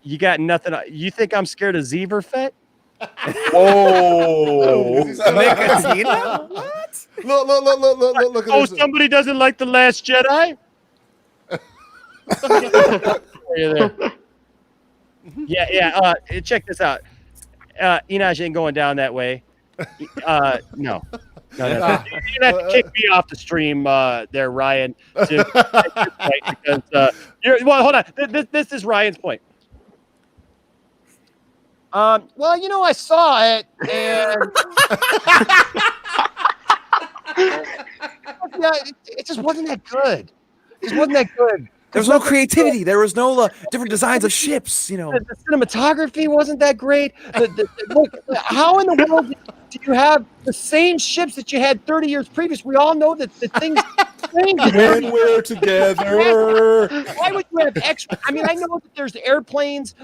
You got nothing. You think I'm scared of Zeverfet? Oh, Nicotina? What? Look at this. Somebody doesn't like The Last Jedi? Yeah. Check this out. Enosh ain't going down that way. No. You're gonna have to kick me off the stream, there, Ryan. Because hold on. This is Ryan's point. Well, I saw it, and it just wasn't that good. There was no creativity. There was no different designs of ships. The cinematography wasn't that great. Look, how in the world do you have the same ships that you had 30 years previous? We all know that the things X-wings? When we're together. Why would you have X? I mean, I know that there's airplanes,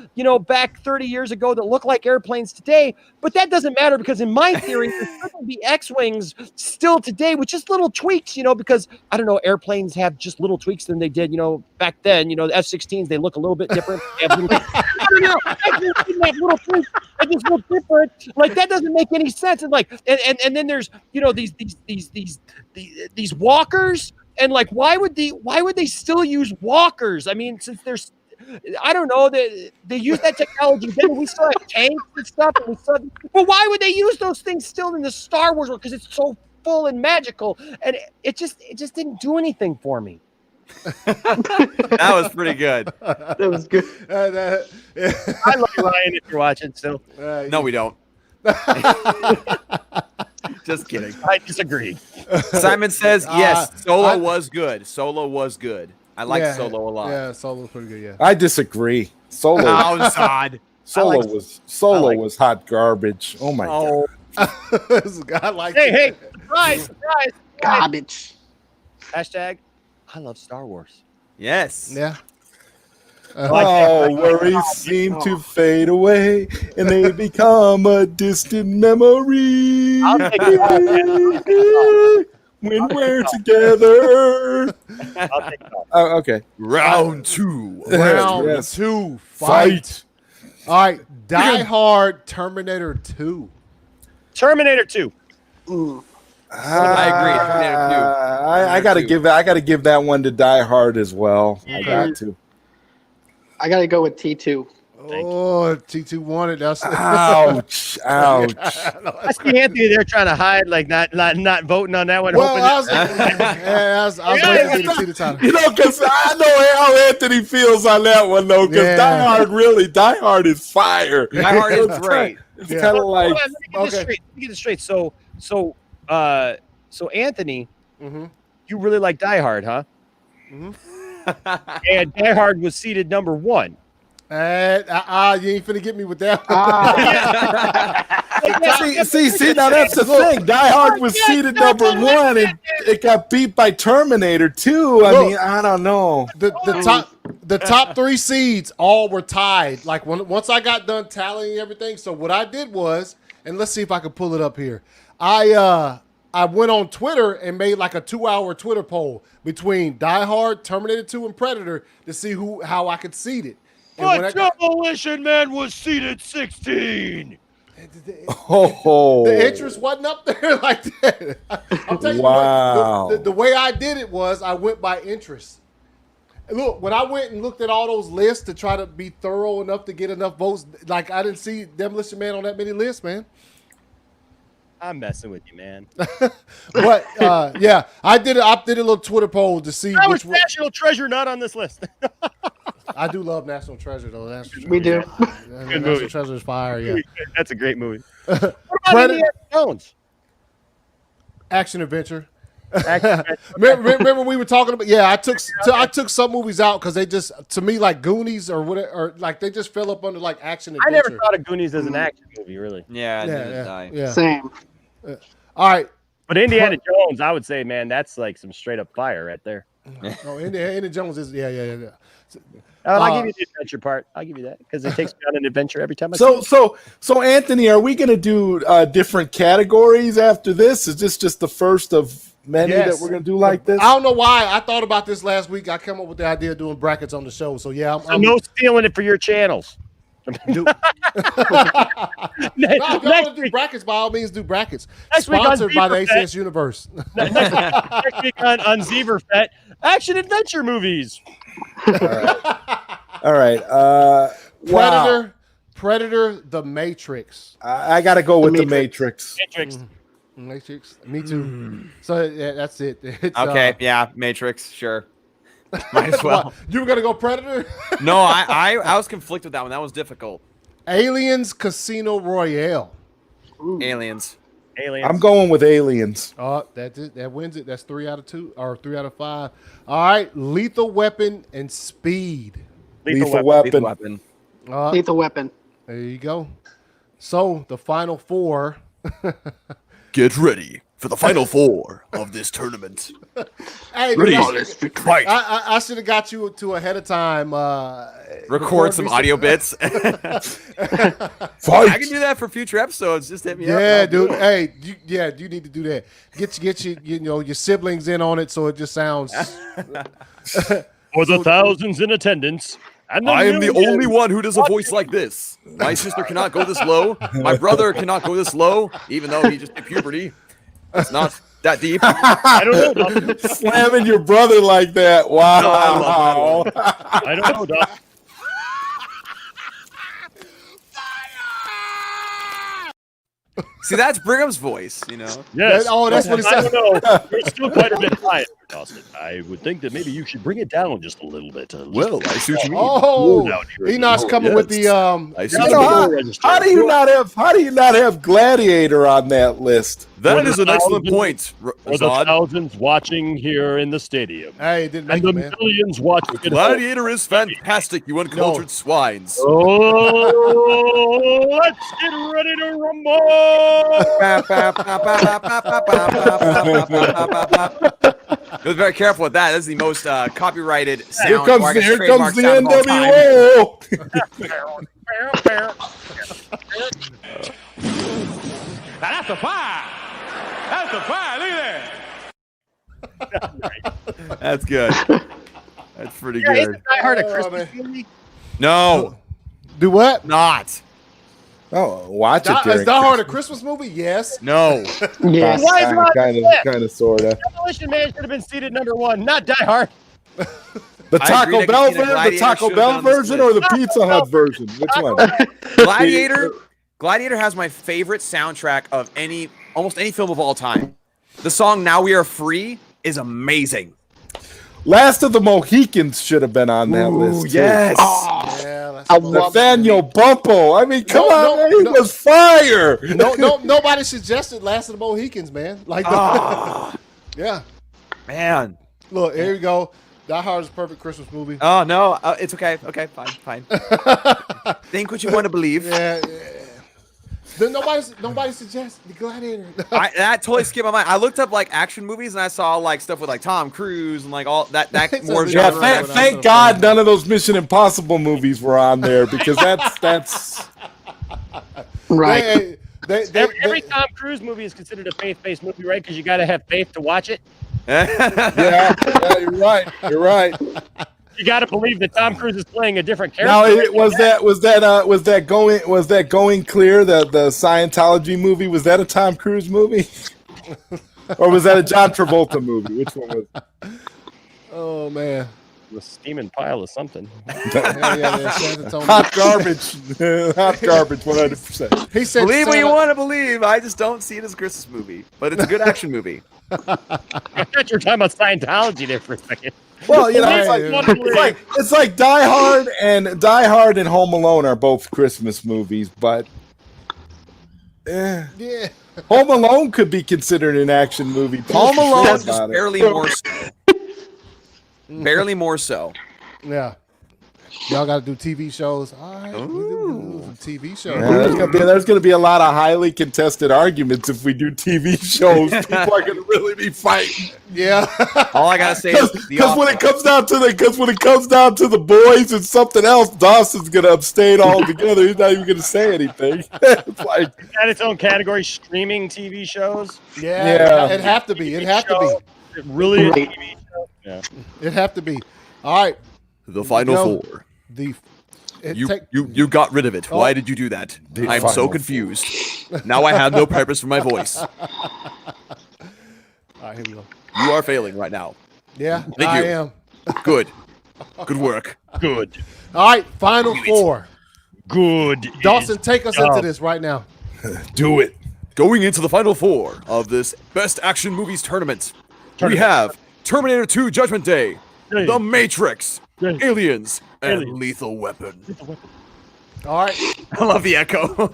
back 30 years ago that look like airplanes today, but that doesn't matter because in my theory, there's going to be X-wings still today with just little tweaks, because I don't know, airplanes have just little tweaks than they did, back then. The F-16s, they look a little bit different. I don't know. X-wings have little tweaks. They just look different. Like that doesn't make any sense. And and then there's these walkers. And why would they still use walkers? I mean, since there's, I don't know, they use that technology. Then we still have tanks and stuff. Well, why would they use those things still in the Star Wars world? Because it's so full and magical, and it just didn't do anything for me. That was pretty good. That was good. I love you, Ryan, if you're watching still. No, we don't. Just kidding. I disagree. Simon says yes. Solo was good. Solo was good. I like Solo a lot. Yeah, Solo's pretty good. Yeah. I disagree. Solo. Outside. Solo was hot garbage. Oh my god. I like Hey, guys. Garbage. Hashtag, I love Star Wars. Yes. Yeah. Worries seem to fade away, and they become a distant memory. I'll take it. When we're together. I'll take it. Okay. Round two. Round Yes. 2. Fight. All right. Die Hard Terminator 2. Terminator 2. I agree. Terminator 2. I gotta give that one to Die Hard as well. I got to. I gotta go with T2. Oh, T2 won it. That's Ouch! Ouch! I see Anthony there trying to hide, not voting on that one. Well, I hoping was waiting to see the title. Because I know how Anthony feels on that one, though. Because Die Hard is fire. Die Hard is great. It's kind of like Let me get this straight. So Anthony, you really like Die Hard, huh? And Die Hard was seated number 1. You ain't finna get me with that. see. Now that's the thing. Die Hard was seated number 1, and it got beat by Terminator 2. I mean, I don't know. The top 3 seeds all were tied. Like once I got done tallying everything. So what I did was, and let's see if I can pull it up here. I went on Twitter and made like a 2-hour Twitter poll between Die Hard, Terminator 2, and Predator to see how I could seed it. But Demolition Man was seated 16. The interest wasn't up there like that. I'm telling you what, the way I did it was I went by interest. Look, when I went and looked at all those lists to try to be thorough enough to get enough votes, like I didn't see Demolition Man on that many lists, man. I'm messing with you, man. But yeah, I did a little Twitter poll to see which National Treasure not on this list. I do love National Treasure though. We do. National Treasure is fire. Yeah, that's a great movie. What about Indiana Jones? Action adventure. remember we were talking about? Yeah, I took some movies out because they just, to me, like Goonies or whatever, or like they just fell up under like action adventure. I never thought of Goonies as an action movie, really. Yeah. Same. All right, but Indiana Jones, I would say, man, that's like some straight up fire right there. Oh, Indiana Jones is yeah. I'll give you the adventure part. I'll give you that because it takes me on an adventure every time. So Anthony, are we going to do different categories after this? Is this just the first of many that we're going to do like this? I don't know why. I thought about this last week. I came up with the idea of doing brackets on the show. So yeah, I'm no stealing it for your channels. If y'all want to do brackets, by all means, do brackets. Sponsored by the ACS Universe. Next week on Zeverfet, action adventure movies. All right. Predator, The Matrix. I got to go with The Matrix. Matrix. Me too. So yeah, that's it. It's, okay. Yeah. Matrix. Sure. Might as well. You were gonna go Predator? No, I was conflicted with that one. That was difficult. Aliens Casino Royale. Aliens. I'm going with Aliens. Oh, that wins it. That's 3 out of 2 or 3 out of 5. All right, Lethal Weapon and Speed. Lethal Weapon. Lethal Weapon. There you go. So the final 4. Get ready. for the final four of this tournament. Hey, Ready? fight. I should have got you to ahead of time. Record some audio bits. I can do that for future episodes. Just hit me up. Yeah, dude. Hey, you need to do that. Get your siblings in on it so it just sounds. For the thousands in attendance. And I am the only one who does a voice like this. My sister cannot go this low. My brother cannot go this low, even though he just hit puberty. It's not that deep. I don't know, Doc. Slamming your brother like that. Wow. I don't know, Doc. See, that's Brigham's voice, you know. Yes. That's what he I said. don't know. You're still quite a bit high, Dawson. I would think that maybe you should bring it down just a little bit. Well, I see what you mean. Oh, Enoch's coming with the I see Yeah, what you mean. How do you not have Gladiator on that list? That is an excellent point, For the Zod. thousands watching here in the stadium. Hey, it didn't And make the it, man. millions watching at home. Gladiator is fantastic, you uncultured swines. Oh, let's get ready to rumble! Be very careful with that. This is the most copyrighted sound. Here comes the trademark sound of all time. NWO. Now that's a fire. That's a fire. Look at that. That's good. That's pretty Yeah, good. isn't Die Hard a Oh, Christmas man. movie? No, Do what? not. Oh, watch it. Is Die Hard a Christmas movie? Yes. No. Yes. Why is it on the list? Kind of, sorta. Demolition Man should have been seated number one, not Die Hard. The I Taco agree that Bell Christina version, the Gladiator Taco should've Bell been on this version, list. or the Pizza Hut version? Which one? Gladiator has my favorite soundtrack of almost any film of all time. The song "Now We Are Free" is amazing. Last of the Mohicans should have been on that list. Too. Yes. Yeah, that's I love Nathaniel Bumpo. I mean, come No, on, no, man, he no. was fire. Nobody suggested Last of the Mohicans, man. Like, yeah. Man. Look, here we go. Die Hard is a perfect Christmas movie. Oh no, it's okay. Okay, fine. Think what you want to believe. Yeah. Then nobody suggests the Gladiator. That totally skipped my mind. I looked up like action movies and I saw like stuff with like Tom Cruise and like all that more Yeah, genre. Thank God none of those Mission Impossible movies were on there because that's Right. Every Tom Cruise movie is considered a faith-based movie, right? Because you got to have faith to watch it. yeah, you're right. You're right. You got to believe that Tom Cruise is playing a different Now, character. was that going clear? The Scientology movie, was that a Tom Cruise movie, or was that a John Travolta movie? Which one was it? Oh man. A steaming pile of something. Yeah, Hot garbage. Hot garbage, 100%. He said, Believe what you Santa- want to believe. I just don't see it as a Christmas movie, but it's a good action movie. I thought you were talking about Scientology there for a second. Well, you know, Yeah, it's like Die Hard and Home Alone are both Christmas movies, but Yeah. Home Alone could be considered an action movie. too, Home if you Alone think is about it. barely more so. Barely more so. Yeah. Y'all got to do TV shows. All right. We do some TV shows. Yeah, there's gonna be a lot of highly contested arguments if we do TV shows. People are gonna really be fighting. Yeah. All I gotta say is Because when it comes down to the boys and something else, Dawson's gonna abstain altogether. He's not even gonna say anything. It's like It's got its own category, streaming TV shows. Yeah. It'd have to be. It'd have to be. It really is a TV show. Yeah. It'd have to be. All right. the final Yo, four. You You got rid of it. Why did you do that? I'm so final confused. Now I have no purpose for my voice. All right, here we go. You are failing right now. Yeah, Thank I you. am. Good. Good work. Good. All right, final four. Good. Dawson, take us into this right now. do it. Going into the final four of this Best Action Movies tournament, we have Terminator 2 Judgment Day, The Matrix, Aliens, and Lethal Weapon. All right. I love the echo.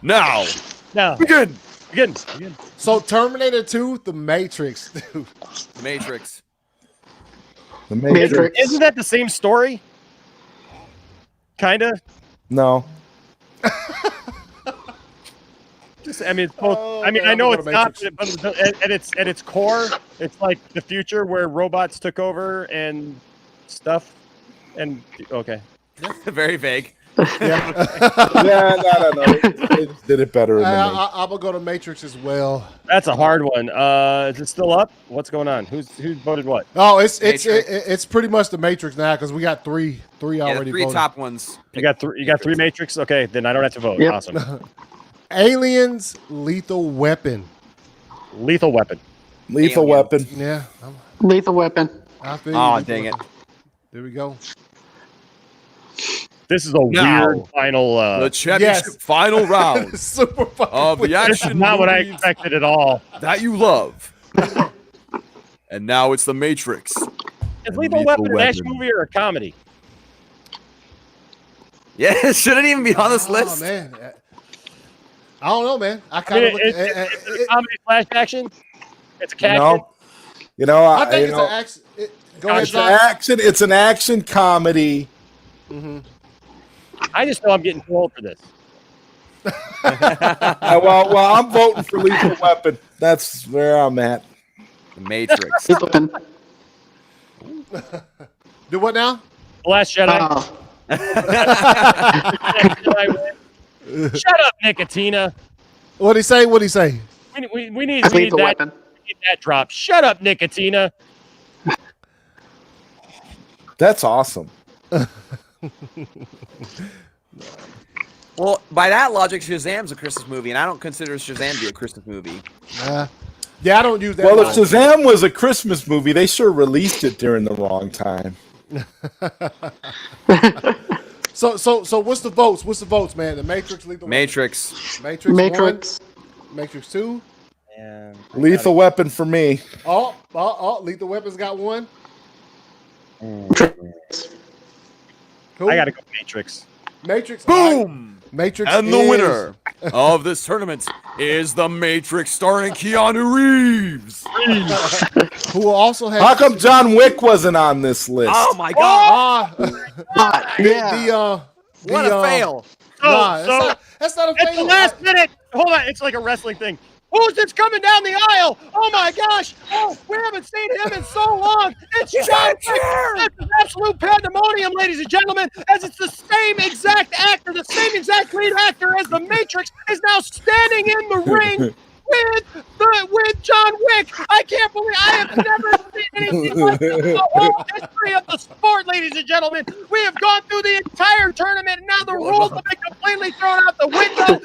Now, begin. So Terminator 2, The Matrix. Dude. The Matrix. The Matrix. Isn't that the same story? Kinda. No. I mean, it's both, I mean, I know it's not, but at its core, it's like the future where robots took over and stuff. And okay, Very vague. Yeah. No. They just did it better. I'm gonna go to Matrix as well. that's a hard one. Is it still up? What's going on? Who's voted what? Oh, it's pretty much the Matrix now because we got three Yeah, already. the three voted. top ones. You got three Matrix. Okay, then I don't have to vote. Yep. Awesome. Aliens, Lethal Weapon. Lethal Weapon. Lethal Alien. Weapon. Yeah. Lethal Weapon. I feel you, Oh, Lethal dang it. Weapon. There we go. This is a Now, weird final. The championship final round Super fucking of the weird. This is action not what I movies expected at all. that you love. And now it's the Matrix. Is Lethal Weapon an action movie or a comedy? Yeah, it shouldn't even be on this Oh list. man, I don't know, man. I I kind mean, of it's a comedy slash action. It's a cat. I think it's an action. Go ahead, John. It's an action comedy. I just know I'm getting too old for this. Well, I'm voting for Lethal Weapon. That's where I'm at. The Matrix. Lethal Weapon. Do what now? The Last Jedi. Oh. Shut up, Nicotina. What'd he say? What'd he say? We need Lethal that. Weapon. We need that drop. Shut up, Nicotina. That's awesome. Well, by that logic, Shazam's a Christmas movie, and I don't consider Shazam to be a Christmas movie. Yeah, I don't use that. Well, if Shazam was a Christmas movie, they sure released it during the wrong time. So what's the votes? What's the votes, man? The Matrix, Lethal Matrix. Matrix. Matrix. 1, Matrix 2. And Lethal Weapon for me. Oh, Lethal Weapon's got one. Who? I gotta go Matrix. Matrix. Boom! Matrix And the is- winner of this tournament is The Matrix starring Keanu Reeves. who will also have. How come John Wick wasn't on this list? Oh my god. Yeah. What a fail. That's not a It's the fail. last minute. Hold on. It's like a wrestling thing. Who's this coming down the aisle? Oh my gosh! Oh, we haven't seen him in so long. It's John Wick. It's absolute pandemonium, ladies and gentlemen, as it's the same exact actor, the same exact lead actor as the Matrix is now standing in the ring with John Wick. I can't believe I have never seen anything like this in the whole history of the sport, ladies and gentlemen. We have gone through the entire tournament, and now the rules have been completely thrown out the window.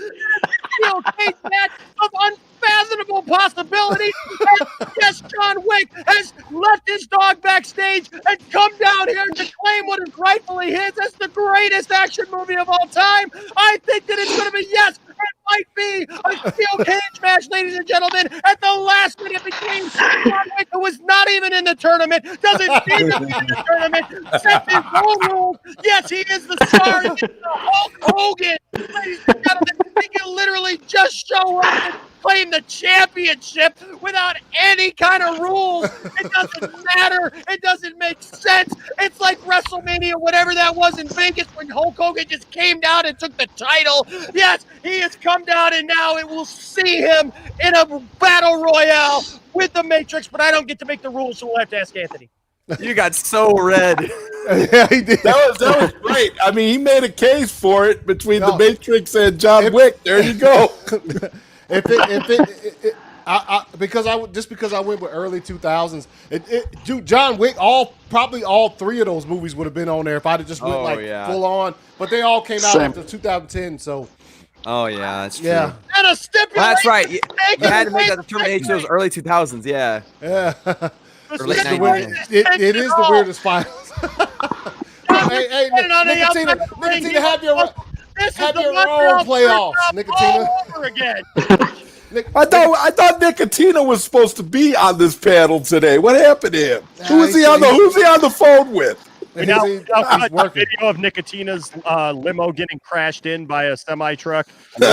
Steel cage match of unfathomable possibility. And yes, John Wick has left his dog backstage and come down here to claim what is rightfully his as the greatest action movie of all time. I think that it's going to be, yes, it might be a steel cage match, ladies and gentlemen, at the last minute between John Wick, who was not even in the tournament, doesn't need to be in the tournament, sets his own rules. Yes, he is the star. He is the Hulk Hogan. Ladies and gentlemen, he can literally just show up and claim the championship without any kind of rules. It doesn't matter. It doesn't make sense. It's like WrestleMania, whatever that was in Vegas, when Hulk Hogan just came down and took the title. Yes, he has come down, and now it will see him in a battle royale with the Matrix, but I don't get to make the rules, so we'll have to ask Anthony. You got so red. Yeah, he did. That was great. I mean, he made a case for it between the Matrix and John Wick. There you go. Because I went with early 2000s, John Wick, probably all three of those movies would have been on there if I'd have just went full on. But they all came out after 2010 , so. Oh yeah, that's true. Yeah. And a stipulation. Well, that's right. You had to make that determination. Those early 2000s. Yeah. Yeah. Or late It 90s. is the weirdest finals. hey, Nicotina, have your own playoffs, Nicotina. All over again. I thought Nicotina was supposed to be on this panel today. What happened to him? Who's he on the phone with? We now got a video of Nicotina's limo getting crashed in by a semi truck. Who's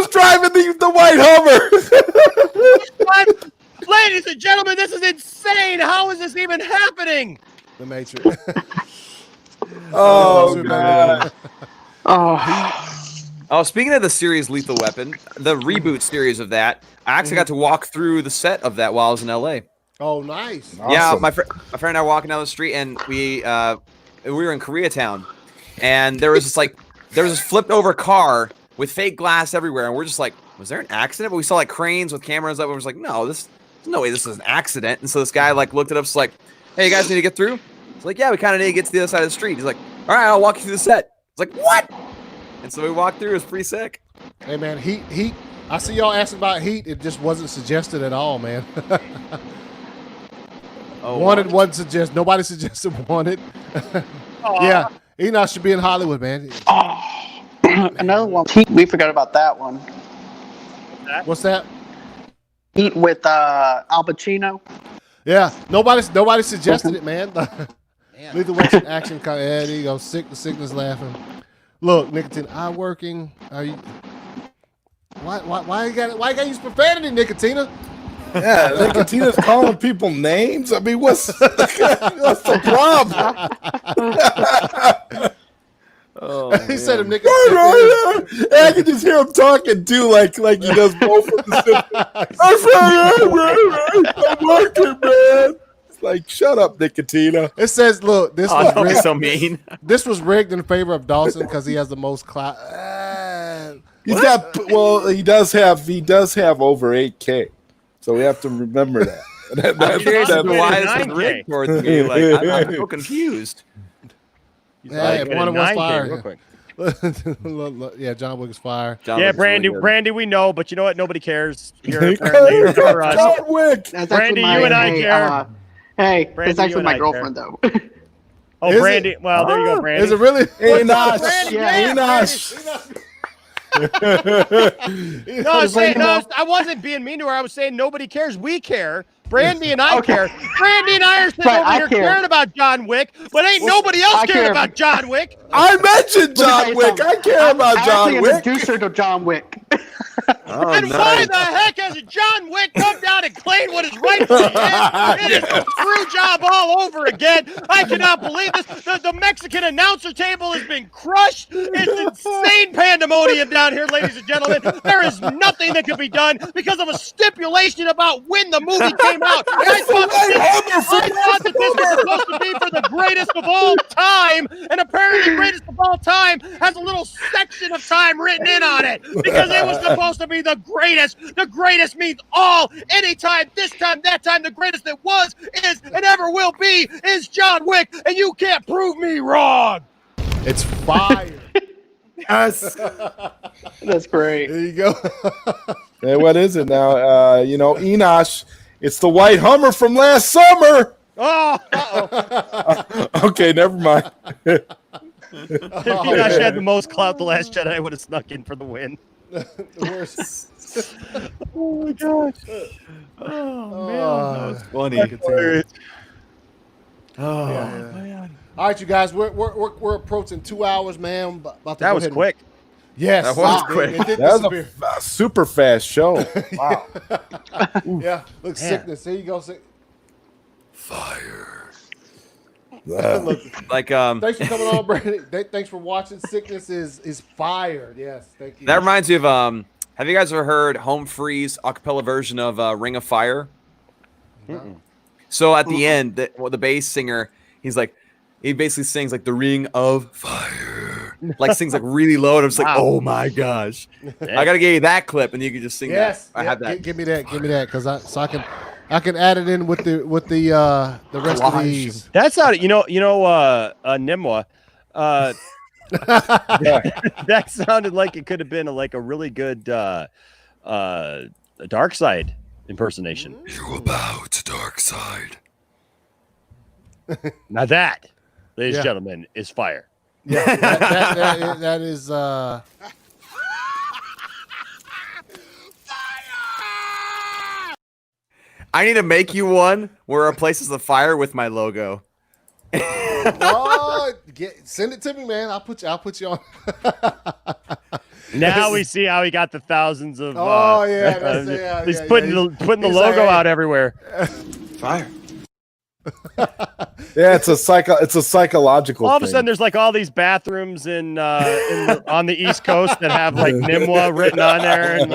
driving the white Hummer? Ladies and gentlemen, this is insane. How is this even happening? The Matrix. Oh, God. Oh, speaking of the series Lethal Weapon, the reboot series of that, I actually got to walk through the set of that while I was in LA. Oh, nice. Yeah, Awesome. my friend and I were walking down the street, and we were in Koreatown, and there was this flipped over car with fake glass everywhere, and we're just like, was there an accident? But we saw like cranes with cameras up, and we was like, no, there's no way this is an accident. And so this guy like looked at us like, hey, you guys need to get through? It's like, yeah, we kind of need to get to the other side of the street. He's like, all right, I'll walk you through the set. It's like, what? And so we walked through. It was pretty sick. Hey, man, Heat. I see y'all asking about Heat. It just wasn't suggested at all, man. Wanted wasn't suggested. Nobody suggested Wanted. Yeah, Enoch should be in Hollywood, man. Another one. We forgot about that one. What's that? Heat with Al Pacino. Yeah, nobody suggested it, man. Lethal Weapon action. Yeah, there you go. The sickness laughing. Look, Nicotine, I'm working. Are you? Why you got use profanity, Nicotina? Yeah, Nicotina's calling people names. I mean, what's the problem? He said him, Nicotina. I can just hear him talking too, like he does both of the I'm working, man. It's like, shut up, Nicotina. It says, look, this was rigged. So mean. This was rigged in favor of Dawson because he has the most clout. He does have over 8K, so we have to remember that. I'm curious as to why this was rigged towards me. Like, I'm so confused. Yeah, one of us fire. Real quick. Yeah, John Wick is fire. Yeah, Brandy, we know, but you know what? Nobody cares. Here, apparently, for us. John Wick. Brandy, you and I care. Hey, Brandy, it's actually you my and I girlfriend, though. Oh, Is Brandy. it? Well, there you go, Brandy. Is it really? Enoch. Yeah, Enoch. I wasn't being mean to her. I was saying nobody cares. We care. Brandy and I care. Brandy and I are sitting over here caring about John Wick, but ain't nobody else caring about John Wick. I mentioned John Wick. I care about John Wick. I introduced her to John Wick. And why the heck has John Wick come down and claim what is rightfully his? It is a screw job all over again. I cannot believe this. The Mexican announcer table has been crushed. It's insane pandemonium down here, ladies and gentlemen. There is nothing that can be done because of a stipulation about when the movie came out. I thought that this was supposed to be for the greatest of all time, and apparently greatest of all time has a little section of time written in on it because it was supposed to be the greatest. The greatest means all, anytime, this time, that time. The greatest that was, is, and ever will be is John Wick, and you can't prove me wrong. It's fire. Yes. That's great. There you go. Hey, what is it now? Enoch. It's the white Hummer from last summer. Oh, uh-oh. Okay, never mind. If Enoch had the most clout, the Last Jedi would have snuck in for the win. The worst. Oh my gosh. Oh, man. That was funny. Man. All right, you guys, we're approaching 2 hours, man. That was quick. Yes, that was quick. That was a super fast show. Wow. Yeah, look, sickness. There you go. Fire. Look, Like thanks for coming on, Brandon. Thanks for watching. Sickness is fired. Yes, thank you. that reminds me of have you guys ever heard Home Free's acapella version of Ring of Fire? No. So at the end, the bass singer, he basically sings like the Ring of Fire, like sings like really low, and I'm just like, oh my gosh, I gotta give you that clip, and you can just sing that. I have that. Give me that, because I can add it in with the rest of these. That's not Nimwa. That sounded like it could have been a really good Dark Side impersonation. You about Dark Side. Now that, ladies and gentlemen, is fire. Yeah, that is. I need to make you one where it places the fire with my logo. Send it to me, man. I'll put you on. Now we see how he got the thousands of. He's putting the logo out everywhere. Fire. Yeah, it's a psychological. All of a thing. sudden, there's like all these bathrooms on the East Coast that have like Nimwa written on there, and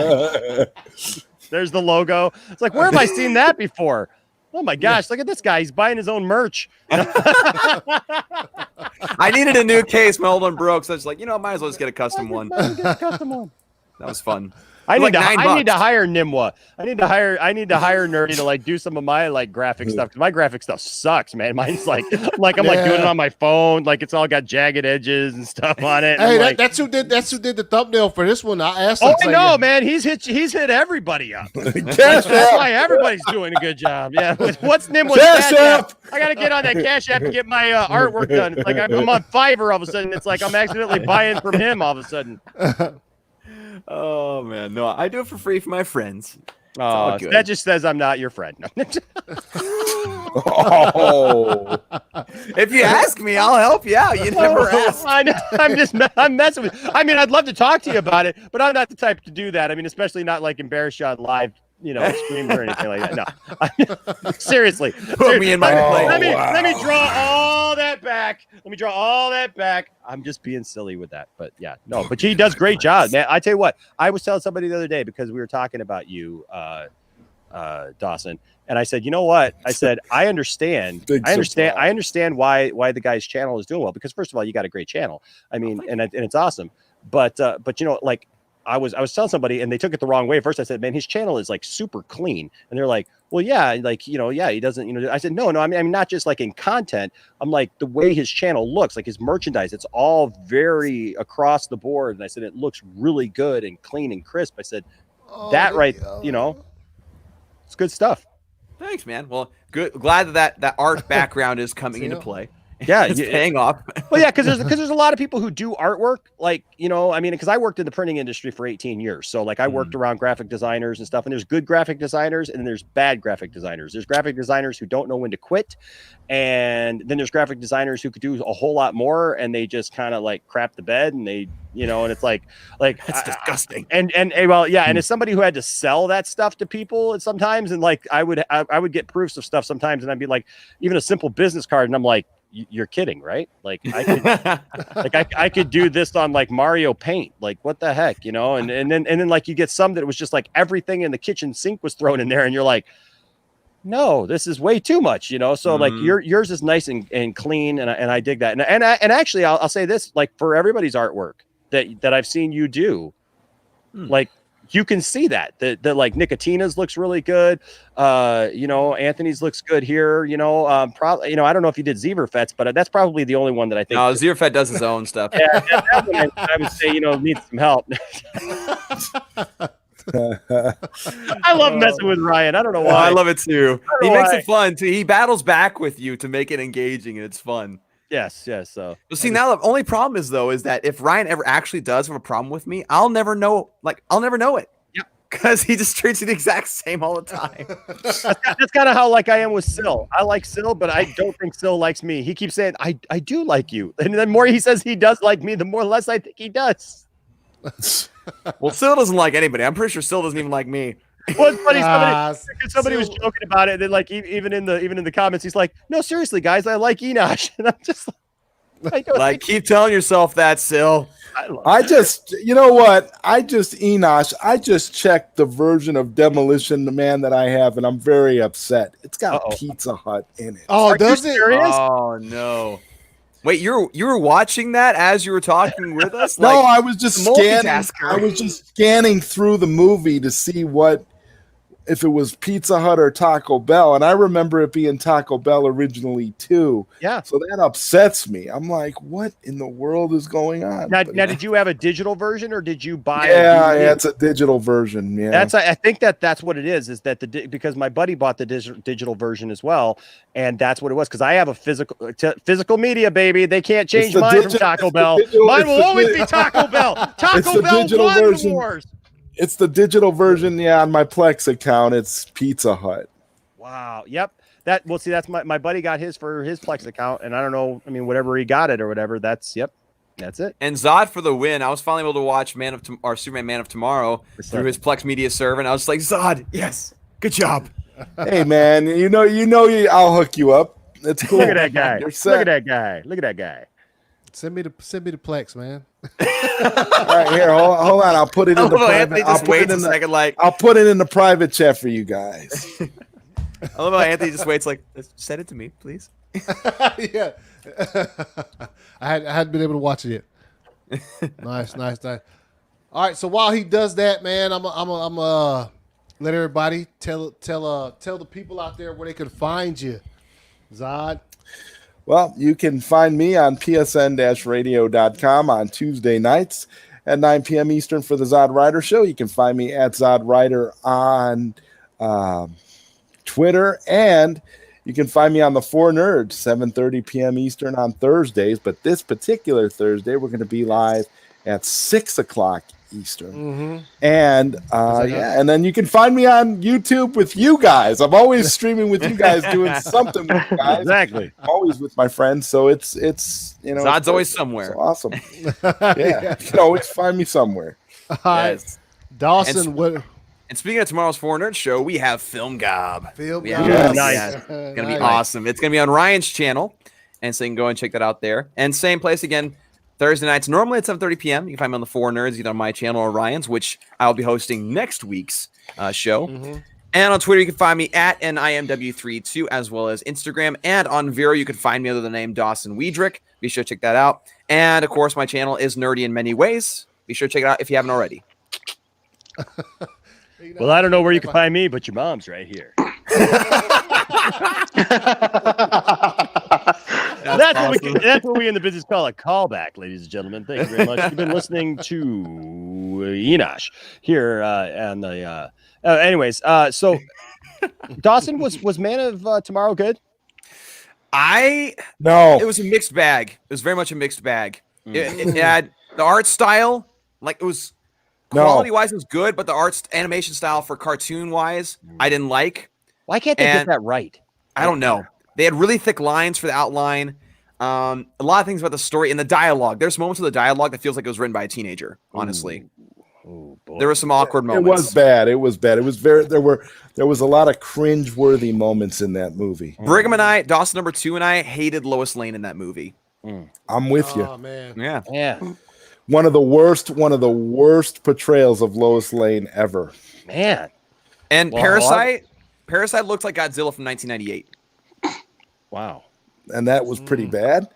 there's the logo. It's like, where have I seen that before? Oh my gosh, look at this guy. He's buying his own merch. I needed a new case. My old one broke, so I was like, might as well just get a custom one. That was fun. I need to $9. hire Nimwa. I need to hire Nerdy to like do some of my like graphic stuff, because my graphic stuff sucks, man. Mine's like I'm doing it on my phone, like it's all got jagged edges and stuff on it. Hey, that's who did the thumbnail for this one. I asked him. Oh no, man, he's hit everybody up. That's why everybody's doing a good job. Yeah, what's Nimwa's Cash App? I gotta get on that Cash App to get my artwork done. It's like I'm on Fiverr all of a sudden. It's like I'm accidentally buying from him all of a sudden. Oh man, no, I do it for free for my friends. Oh, that just says I'm not your friend. Oh, if you ask me, I'll help you out. You never ask. I'm messing with. I mean, I'd love to talk to you about it, but I'm not the type to do that. I mean, especially not like embarrass you on live, streams or anything like that. No, seriously. Put me in my place. Let me draw all that back. I'm just being silly with that, but yeah, no. But he does great job, man. I tell you what, I was telling somebody the other day, because we were talking about you, Dawson, and I said, you know what? I said, I understand why the guy's channel is doing well, because first of all, you got a great channel. I mean, and it's awesome. But like I was telling somebody, and they took it the wrong way. First, I said, man, his channel is like super clean, and they're like, well, yeah, like he doesn't, I said, no, I mean, not just like in content. I'm like, the way his channel looks, like his merchandise, it's all very across the board, and I said, it looks really good and clean and crisp. I said, it's good stuff. Thanks, man. Well, good. Glad that art background is coming into play. Yeah, it's paying off. Well, yeah, because there's a lot of people who do artwork, like, I mean, because I worked in the printing industry for 18 years, so like I worked around graphic designers and stuff, and there's good graphic designers and there's bad graphic designers. There's graphic designers who don't know when to quit, and then there's graphic designers who could do a whole lot more, and they just kind of like crap the bed, and they, and it's like that's disgusting. And well, yeah, and as somebody who had to sell that stuff to people sometimes, and like I would get proofs of stuff sometimes, and I'd be like, even a simple business card, and I'm like, you're kidding, right? Like I could do this on like Mario Paint. Like what the heck, and then like you get some that was just like everything in the kitchen sink was thrown in there, and you're like, no, this is way too much, So like yours is nice and clean, and I dig that. And actually I'll say this, like for everybody's artwork that I've seen you do, like you can see that like Nicotina's looks really good. Anthony's looks good here. Probably, I don't know if you did Zeverfet's, but that's probably the only one that I think. No, Zeverfet does his own stuff. Yeah, that one I would say, needs some help. I love messing with Ryan. I don't know why. I love it too. He makes it fun too. He battles back with you to make it engaging, and it's fun. Yes. So, but see, now the only problem is that if Ryan ever actually does have a problem with me, I'll never know it. Yep. Because he just treats me the exact same all the time. That's kind of how like I am with Sil. I like Sil, but I don't think Sil likes me. He keeps saying, I do like you. And the more he says he does like me, the more less I think he does. Well, Sil doesn't like anybody. I'm pretty sure Sil doesn't even like me. Well, it's funny. Somebody was joking about it, and then like even in the comments, he's like, "No, seriously, guys, I like Enosh," and I'm just like, keep telling yourself that, Sil. I just, Enosh. I just checked the version of Demolition Man that I have, and I'm very upset. It's got Pizza Hut in it. Oh, does it? Serious? Oh no. Wait, you were watching that as you were talking with us? No, I was just scanning. I was just scanning through the movie to see if it was Pizza Hut or Taco Bell, and I remember it being Taco Bell originally too. Yeah. So that upsets me. I'm like, what in the world is going on? Now, did you have a digital version, or did you buy? Yeah, it's a digital version. Yeah, I think that's what it is. Is that because my buddy bought the digital version as well, and that's what it was. Because I have a physical media, baby. They can't change mine from Taco Bell. Mine will always be Taco Bell. Taco Bell won the wars. It's the digital version, on my Plex account. It's Pizza Hut. Wow. Yep. That's my buddy got his for his Plex account, and I don't know. I mean, whatever he got it or whatever. That's it. And Zod for the win. I was finally able to watch Superman Man of Tomorrow through his Plex Media server, and I was like, Zod, yes, good job. Hey man, I'll hook you up. It's cool. Look at that guy. You're Look set. at that guy. Look at that guy. Send me the Plex, man. All right, here, hold on. I'll put it in the private. Anthony just waits a second, like I'll put it in the private chat for you guys. I love how Anthony just waits, like send it to me, please. Yeah. I hadn't been able to watch it yet. Nice. All right, so while he does that, man, I'm let everybody tell the people out there where they can find you. Zod. Well, you can find me on psn-radio.com on Tuesday nights at 9 p.m. Eastern for the Zod Rider Show. You can find me at Zod Rider on Twitter, and you can find me on the Four Nerds, 7:30 p.m. Eastern on Thursdays. But this particular Thursday, we're going to be live at 6 o'clock Eastern. Mm-hmm. And and then you can find me on YouTube with you guys. I'm always streaming with you guys, doing something with you guys. Exactly. I'm always with my friends, so it's Zod's always somewhere. It's awesome. Yeah, you can always find me somewhere. All right. Yes. Dawson, what? And speaking of tomorrow's Four Nerds show, we have Film Gob. Film Yeah. Gob. Nice. Yeah. It's gonna be Nice. awesome. It's gonna be on Ryan's channel, and so you can go and check that out there. And same place again, Thursday nights. Normally at 7:30 p.m. You can find me on the Four Nerds, either on my channel or Ryan's, which I'll be hosting next week's show. Mm-hmm. And on Twitter, you can find me at NIMW32, as well as Instagram. And on Vero, you can find me under the name Dawson Weidrich. Be sure to check that out. And of course, my channel is nerdy in many ways. Be sure to check it out if you haven't already. Well, I don't know where you can find me, but your mom's right here. That's what we in the business call a callback, ladies and gentlemen. Thank you very much. You've been listening to Enosh here on the. Anyways, so Dawson was Man of Tomorrow good? No, It was a mixed bag. It was very much a mixed bag. It had the art style, like it was quality wise, it was good, but the animation style for cartoon wise, I didn't like. Why can't they get that right? I don't know. They had really thick lines for the outline. A lot of things about the story and the dialogue. There's moments of the dialogue that feels like it was written by a teenager. Honestly, there were some awkward moments. It was bad. It was bad. It was very. There was a lot of cringe-worthy moments in that movie. Brigham and I, Dawson number 2 and I hated Lois Lane in that movie. I'm with you. Oh man. Yeah. One of the worst portrayals of Lois Lane ever. Man. And Well, Parasite looked like Godzilla from 1998. Wow. And that was pretty bad.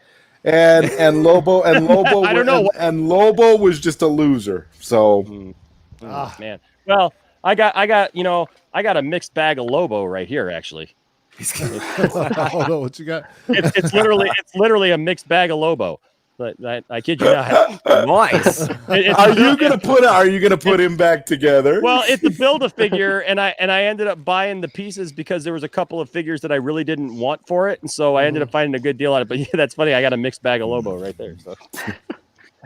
And Lobo I don't know. and Lobo was just a loser. So Man. Well, I got a mixed bag of Lobo right here, actually. Hold on, what you got? It's literally a mixed bag of Lobo. But I kid you not. Nice. are you gonna put him back together? Well, it's a Build-A-Figure, and I ended up buying the pieces because there was a couple of figures that I really didn't want for it, and so I ended up finding a good deal on it. But yeah, that's funny. I got a mixed bag of Lobo right there. So,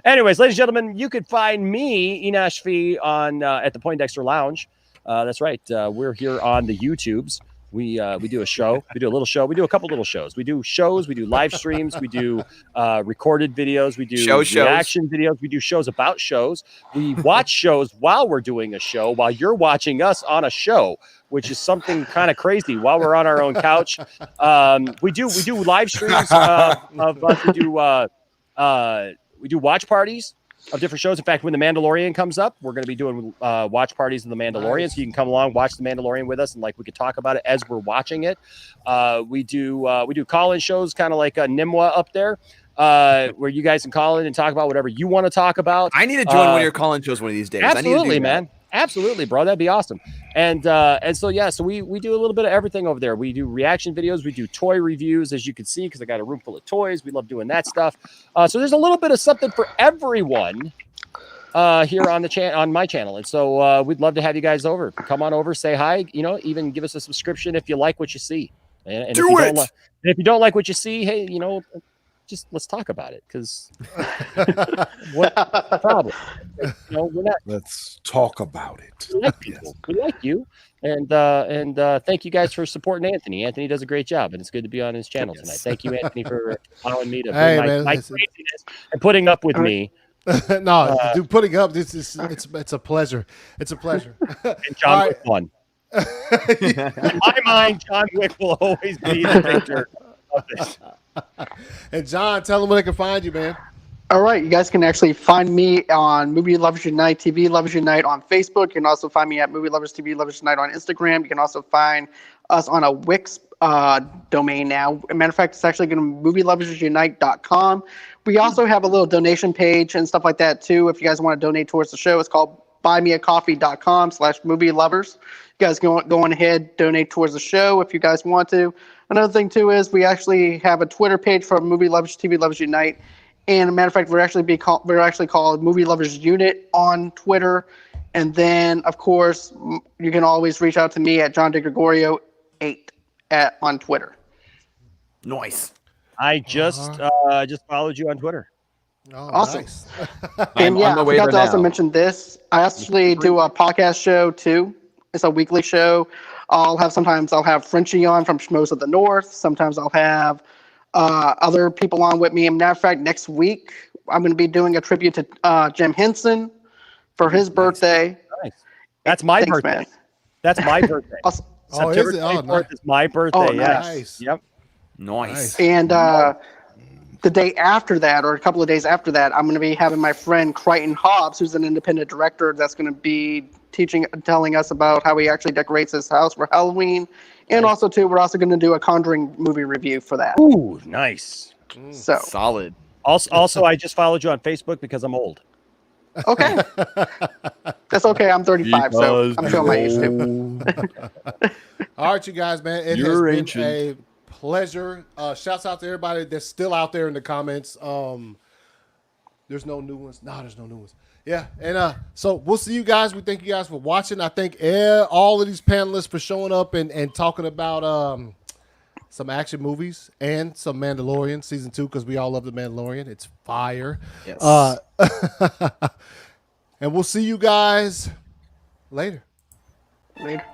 anyways, ladies and gentlemen, you could find me, Enosh Fee, on at the Poindexter Lounge. That's right. We're here on the YouTubes. We do a show. We do a little show. We do a couple little shows. We do shows. We do live streams. We do recorded videos. We do reaction videos. We do shows about shows. We watch shows while we're doing a show, while you're watching us on a show, which is something kind of crazy while we're on our own couch. We do live streams of us. We do watch parties of different shows. In fact, when The Mandalorian comes up, we're going to be doing watch parties of The Mandalorian. Nice. So you can come along, watch The Mandalorian with us, and we could talk about it as we're watching it. We do call-in shows, kind of like Nimwa up there, where you guys can call in and talk about whatever you want to talk about. I need to join one of your call-in shows one of these days. Absolutely, man. Absolutely, bro. That'd be awesome. And so we do a little bit of everything over there. We do reaction videos. We do toy reviews, as you can see, because I got a room full of toys. We love doing that stuff. So there's a little bit of something for everyone here on my channel. And so we'd love to have you guys over. Come on over, say hi. Even give us a subscription if you like what you see. And if you don't like what you see, hey, just let's talk about it, because what's the problem? We're not. Let's talk about it. We like people. We like you, and thank you guys for supporting Anthony. Anthony does a great job, and it's good to be on his channel tonight. Thank you, Anthony, for allowing me to bring my craziness and putting up with me. No, dude, putting up it's a pleasure. It's a pleasure. And John Wick won. In my mind, John Wick will always be the victor. And John, tell them where they can find you, man. All right, you guys can actually find me on Movie Lovers Unite TV, Lovers Unite on Facebook. You can also find me at Movie Lovers TV, Lovers Unite on Instagram. You can also find us on a Wix domain now. As a matter of fact, it's actually going to movieloversunite.com. We also have a little donation page and stuff like that too. If you guys want to donate towards the show, it's called buymeacoffee.com/movielovers. You guys go on ahead, donate towards the show if you guys want to. Another thing too is we actually have a Twitter page for Movie Lovers TV, Lovers Unite. And a matter of fact, we're actually called Movie Lovers Unit on Twitter. And then, of course, you can always reach out to me at John DeGregorio8 on Twitter. Nice. I just followed you on Twitter. Oh, Awesome. Nice. And I'm yeah, on the I way forgot there to also now. mention this. I actually do a podcast show too. It's a weekly show. Sometimes I'll have Frenchie on from Schmoes of the North. Sometimes I'll have other people on with me. As a matter of fact, next week I'm going to be doing a tribute to Jim Henson for his birthday. Nice. That's my Thanks, birthday. man. That's my birthday. Also- Oh, September is it? Oh, 24th nice. is my birthday. Oh, yes. nice. Yep. Nice. And the day after that, or a couple of days after that, I'm going to be having my friend Crichton Hobbs, who's an independent director, that's going to be telling us about how he actually decorates his house for Halloween. And also, too, we're also going to do a Conjuring movie review for that. Ooh, nice. So, Solid. Also, I just followed you on Facebook because I'm old. okay. That's okay. I'm 35, so I'm showing my age, too. All right, you guys, man. It You're has ancient. been a pleasure. Shouts out to everybody that's still out there in the comments. There's no new ones. No, there's no new ones. Yeah, and so we'll see you guys. We thank you guys for watching. I thank all of these panelists for showing up and talking about some action movies and some Mandalorian season 2, because we all love the Mandalorian. It's fire. Yes. And we'll see you guys later. Later.